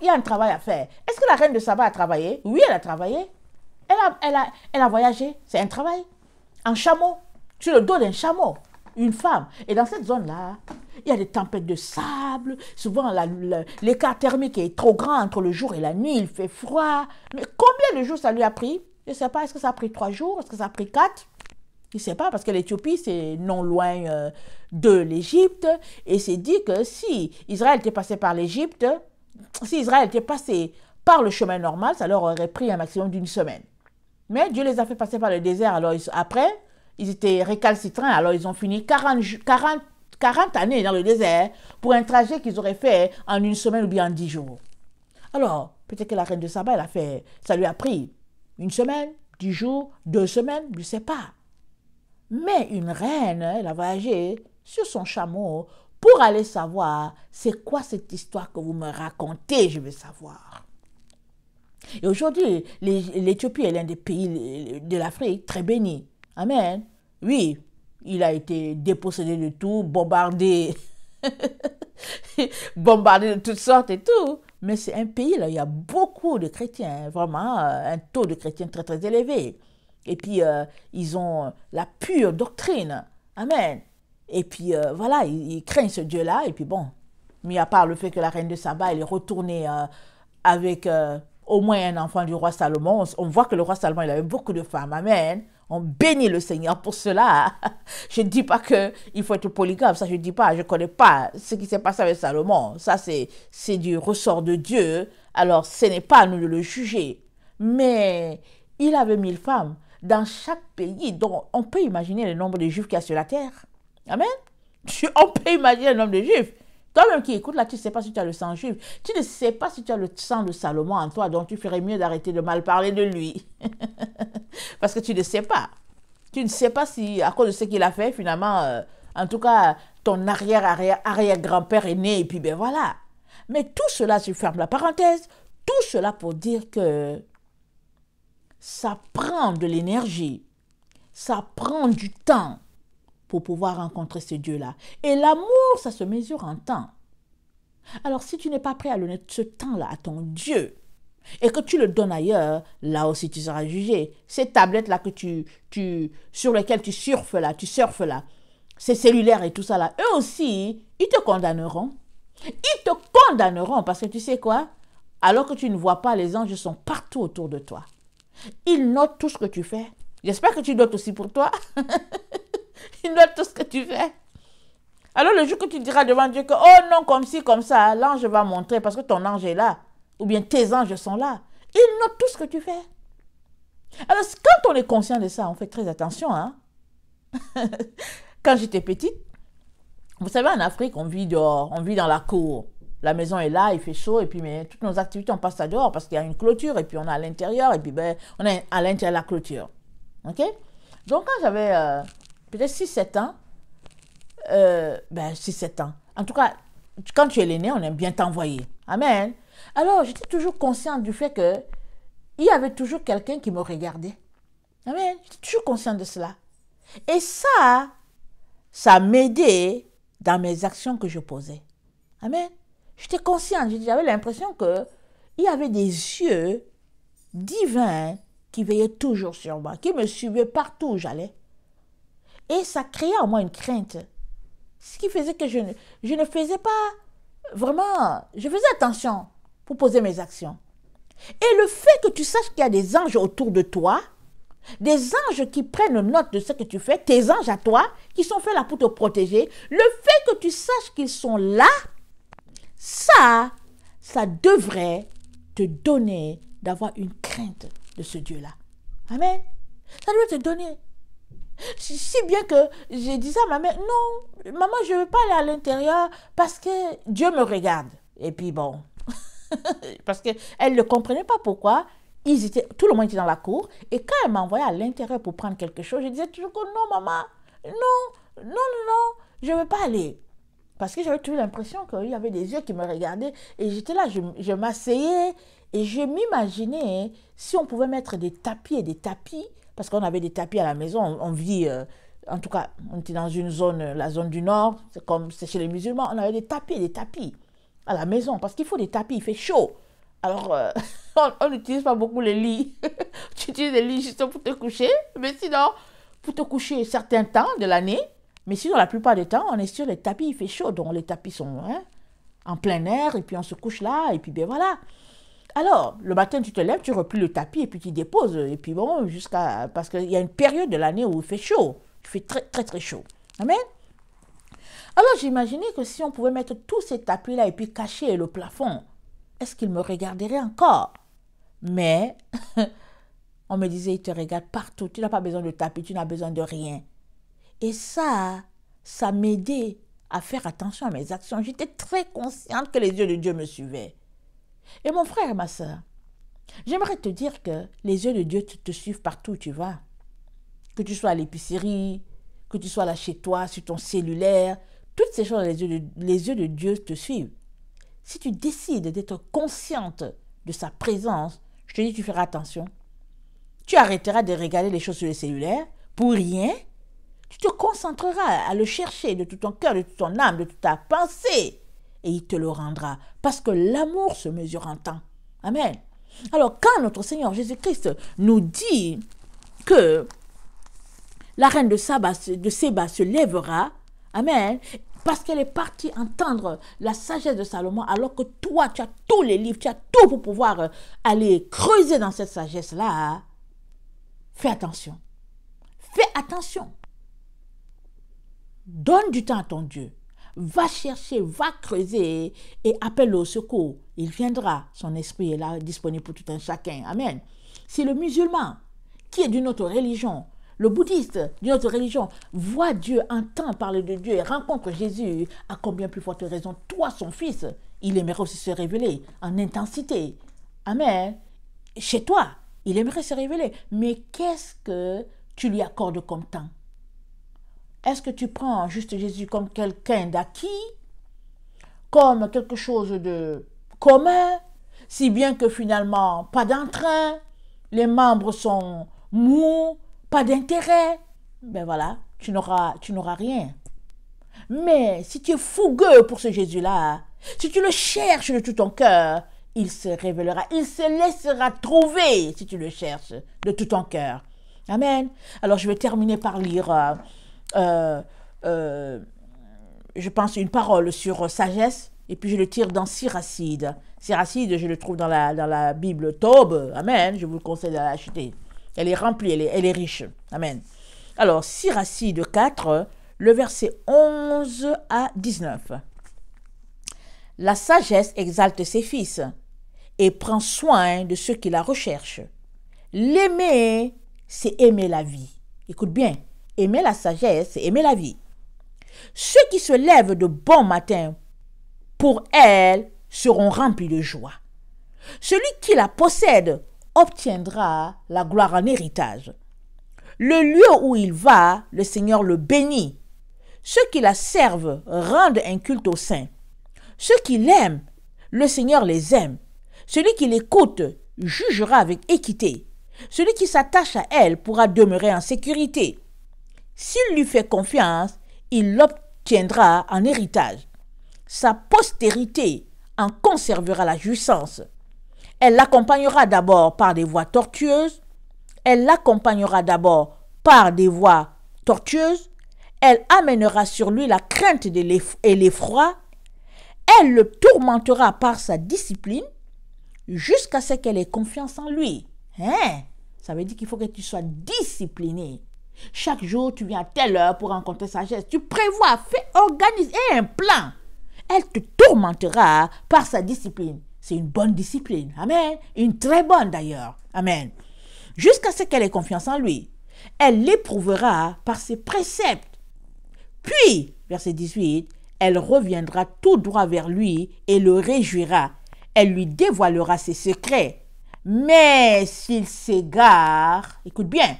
il y a un travail à faire. Est-ce que la reine de Saba a travaillé? Oui, elle a travaillé. Elle a voyagé. C'est un travail. En chameau, sur le dos d'un chameau, une femme. Et dans cette zone-là, il y a des tempêtes de sable. Souvent, l'écart thermique est trop grand entre le jour et la nuit. Il fait froid. Mais combien de jours ça lui a pris? Je ne sais pas. Est-ce que ça a pris 3 jours? Est-ce que ça a pris 4? Je ne sais pas, parce que l'Éthiopie, c'est non loin de l'Égypte. Et c'est dit que si Israël était passé par l'Égypte, si Israël était passé par le chemin normal, ça leur aurait pris un maximum d'1 semaine. Mais Dieu les a fait passer par le désert. Alors après, ils étaient récalcitrants. Alors ils ont fini 40 années dans le désert pour un trajet qu'ils auraient fait en 1 semaine ou bien en 10 jours. Alors, peut-être que la reine de Saba, ça lui a pris 1 semaine, 10 jours, 2 semaines, je ne sais pas. Mais une reine, elle a voyagé sur son chameau pour aller savoir c'est quoi cette histoire que vous me racontez, je veux savoir. Et aujourd'hui, l'Éthiopie est l'un des pays de l'Afrique très béni. Amen. Oui, il a été dépossédé de tout, bombardé, bombardé de toutes sortes et tout. Mais c'est un pays, là, il y a beaucoup de chrétiens, vraiment un taux de chrétiens très très élevé. Et puis, ils ont la pure doctrine. Amen. Et puis, voilà, ils craignent ce Dieu-là. Et puis, bon, mis à part le fait que la reine de Saba, elle est retournée avec au moins un enfant du roi Salomon. On voit que le roi Salomon, il avait beaucoup de femmes. Amen. On bénit le Seigneur pour cela. Je ne dis pas qu'il faut être polygame. Ça, je ne dis pas. Je ne connais pas ce qui s'est passé avec Salomon. Ça, c'est du ressort de Dieu. Alors, ce n'est pas à nous de le juger. Mais il avait 1000 femmes. Dans chaque pays, donc on peut imaginer le nombre de juifs qu'il y a sur la terre. Amen. On peut imaginer le nombre de juifs. Toi-même qui écoutes là, tu ne sais pas si tu as le sang juif. Tu ne sais pas si tu as le sang de Salomon en toi, donc tu ferais mieux d'arrêter de mal parler de lui. Parce que tu ne sais pas. Tu ne sais pas si, à cause de ce qu'il a fait, finalement, en tout cas, ton arrière-grand-père est né, et puis ben voilà. Mais tout cela, je ferme la parenthèse, tout cela pour dire que ça prend de l'énergie, ça prend du temps pour pouvoir rencontrer ce Dieu-là. Et l'amour, ça se mesure en temps. Alors, si tu n'es pas prêt à donner ce temps-là à ton Dieu, et que tu le donnes ailleurs, là aussi tu seras jugé. Ces tablettes-là sur lesquelles tu surfes là, ces cellulaires et tout ça là, eux aussi, ils te condamneront. Ils te condamneront parce que tu sais quoi? Alors que tu ne vois pas, les anges sont partout autour de toi. Ils notent tout ce que tu fais. J'espère que tu notes aussi pour toi. Ils notent tout ce que tu fais. Alors le jour que tu diras devant Dieu que, oh non, comme ci, comme ça, l'ange va montrer parce que ton ange est là. Ou bien tes anges sont là. Ils notent tout ce que tu fais. Alors quand on est conscient de ça, on fait très attention. Hein? Quand j'étais petite, vous savez, en Afrique, on vit dehors, on vit dans la cour. La maison est là, il fait chaud, et puis mais toutes nos activités, on passe ça dehors parce qu'il y a une clôture, et puis on est à l'intérieur, et puis ben, on est à l'intérieur de la clôture. OK? Donc, quand j'avais peut-être 6-7 ans, 6-7 ans, en tout cas, quand tu es l'aîné, on aime bien t'envoyer. Amen. Alors, j'étais toujours consciente du fait que il y avait toujours quelqu'un qui me regardait. Amen. J'étais toujours consciente de cela. Et ça m'aidait dans mes actions que je posais. Amen. J'étais consciente, j'avais l'impression qu'il y avait des yeux divins qui veillaient toujours sur moi, qui me suivaient partout où j'allais. Et ça créait en moi une crainte. Ce qui faisait que je ne faisais pas vraiment, je faisais attention pour poser mes actions. Et le fait que tu saches qu'il y a des anges autour de toi, des anges qui prennent note de ce que tu fais, tes anges à toi, qui sont faits là pour te protéger, le fait que tu saches qu'ils sont là, ça devrait te donner d'avoir une crainte de ce Dieu-là. Amen. Ça devrait te donner. Si bien que j'ai dit ça à ma mère, non, maman, je ne veux pas aller à l'intérieur parce que Dieu me regarde. Et puis bon, parce qu'elle ne comprenait pas pourquoi. Tout le monde était dans la cour. Et quand elle m'envoyait à l'intérieur pour prendre quelque chose, je disais toujours que non, maman, non, je ne veux pas aller. Parce que j'avais toujours l'impression qu'il y avait des yeux qui me regardaient. Et j'étais là, je m'asseyais et je m'imaginais si on pouvait mettre des tapis et des tapis, parce qu'on avait des tapis à la maison, on vit, en tout cas, on était dans une zone, la zone du Nord, c'est chez les musulmans, on avait des tapis et des tapis à la maison, parce qu'il faut des tapis, il fait chaud. Alors, on n'utilise pas beaucoup les lits. Tu utilises les lits juste pour te coucher, mais sinon, pour te coucher certains temps de l'année, mais sinon, la plupart du temps, on est sur les tapis, il fait chaud, donc les tapis sont en plein air, et puis on se couche là, et puis ben voilà. Alors, le matin, tu te lèves, tu replies le tapis, et puis tu déposes, et puis bon, parce qu'il y a une période de l'année où il fait chaud, il fait très, très, très chaud. Amen. Alors, j'imaginais que si on pouvait mettre tous ces tapis-là, et puis cacher le plafond, est-ce qu'il me regarderait encore? Mais, on me disait, il te regarde partout, tu n'as pas besoin de tapis, tu n'as besoin de rien. Et ça m'aidait à faire attention à mes actions. J'étais très consciente que les yeux de Dieu me suivaient. Et mon frère et ma soeur, J'aimerais te dire que les yeux de Dieu te suivent partout où tu vas. Que tu sois à l'épicerie, que tu sois là chez toi, sur ton cellulaire, toutes ces choses, les yeux de Dieu te suivent. Si tu décides d'être consciente de sa présence, je te dis, tu feras attention. Tu arrêteras de regarder les choses sur le cellulaire pour rien. Tu te concentreras à le chercher de tout ton cœur, de toute ton âme, de toute ta pensée. Et il te le rendra. Parce que l'amour se mesure en temps. Amen. Alors, quand notre Seigneur Jésus-Christ nous dit que la reine de Séba se lèvera, amen, parce qu'elle est partie entendre la sagesse de Salomon, alors que toi, tu as tous les livres, tu as tout pour pouvoir aller creuser dans cette sagesse-là. Fais attention. Fais attention. Donne du temps à ton Dieu. Va chercher, va creuser et appelle au secours. Il viendra. Son esprit est là, disponible pour tout un chacun. Amen. Si le musulman, qui est d'une autre religion, le bouddhiste d'une autre religion, voit Dieu, entend parler de Dieu et rencontre Jésus, à combien plus forte raison, toi, son fils, il aimerait aussi se révéler en intensité. Amen. Chez toi, il aimerait se révéler. Mais qu'est-ce que tu lui accordes comme temps? Est-ce que tu prends juste Jésus comme quelqu'un d'acquis, comme quelque chose de commun, si bien que finalement, pas d'entrain, les membres sont mous, pas d'intérêt? Ben voilà, tu n'auras rien. Mais si tu es fougueux pour ce Jésus-là, si tu le cherches de tout ton cœur, il se révélera, il se laissera trouver si tu le cherches de tout ton cœur. Amen. Alors je vais terminer par lire je pense une parole sur sagesse, et puis je le tire dans Siracide. Siracide, je le trouve dans la Bible Taube. Amen. Je vous conseille de l'acheter. Elle est remplie, elle est riche. Amen. Alors, Siracide 4, le verset 11 à 19. La sagesse exalte ses fils et prend soin de ceux qui la recherchent. L'aimer, c'est aimer la vie. Écoute bien. Aimer la sagesse, c'est aimer la vie. Ceux qui se lèvent de bon matin pour elle seront remplis de joie. Celui qui la possède obtiendra la gloire en héritage. Le lieu où il va, le Seigneur le bénit. Ceux qui la servent rendent un culte au Saint. Ceux qui l'aiment, le Seigneur les aime. Celui qui l'écoute jugera avec équité. Celui qui s'attache à elle pourra demeurer en sécurité. S'il lui fait confiance, il l'obtiendra en héritage. Sa postérité en conservera la jouissance. Elle l'accompagnera d'abord par des voies tortueuses. Elle amènera sur lui la crainte et l'effroi. Elle le tourmentera par sa discipline jusqu'à ce qu'elle ait confiance en lui. Ça veut dire qu'il faut que tu sois discipliné. Chaque jour, tu viens à telle heure pour rencontrer sagesse. Tu prévois, organiser un plan. Elle te tourmentera par sa discipline. C'est une bonne discipline. Amen. Une très bonne d'ailleurs. Amen. Jusqu'à ce qu'elle ait confiance en lui. Elle l'éprouvera par ses préceptes. Puis, verset 18, elle reviendra tout droit vers lui et le réjouira. Elle lui dévoilera ses secrets. Mais s'il s'égare, écoute bien,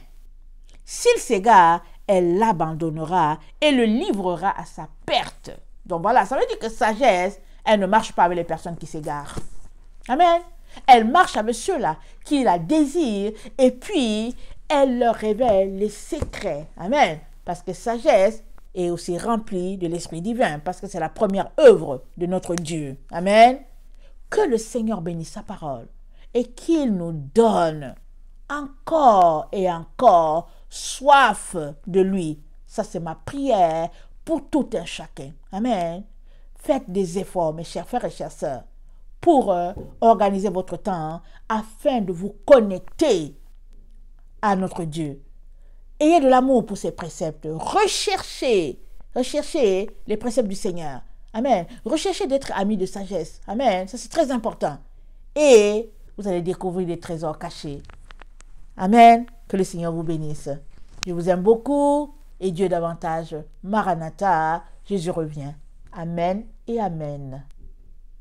s'il s'égare, elle l'abandonnera et le livrera à sa perte. Donc voilà, ça veut dire que sagesse, elle ne marche pas avec les personnes qui s'égarent. Amen. Elle marche avec ceux-là qui la désirent et puis elle leur révèle les secrets. Amen. Parce que sagesse est aussi remplie de l'Esprit divin, parce que c'est la première œuvre de notre Dieu. Amen. Que le Seigneur bénisse sa parole et qu'il nous donne encore et encore soif de lui. Ça, c'est ma prière pour tout un chacun. Amen. Faites des efforts, mes chers frères et chères sœurs, pour organiser votre temps afin de vous connecter à notre Dieu. Ayez de l'amour pour ses préceptes. Recherchez les préceptes du Seigneur. Amen. Recherchez d'être amis de sagesse. Amen. Ça, c'est très important. Et vous allez découvrir des trésors cachés. Amen. Que le Seigneur vous bénisse. Je vous aime beaucoup et Dieu davantage. Maranatha, Jésus revient. Amen et amen.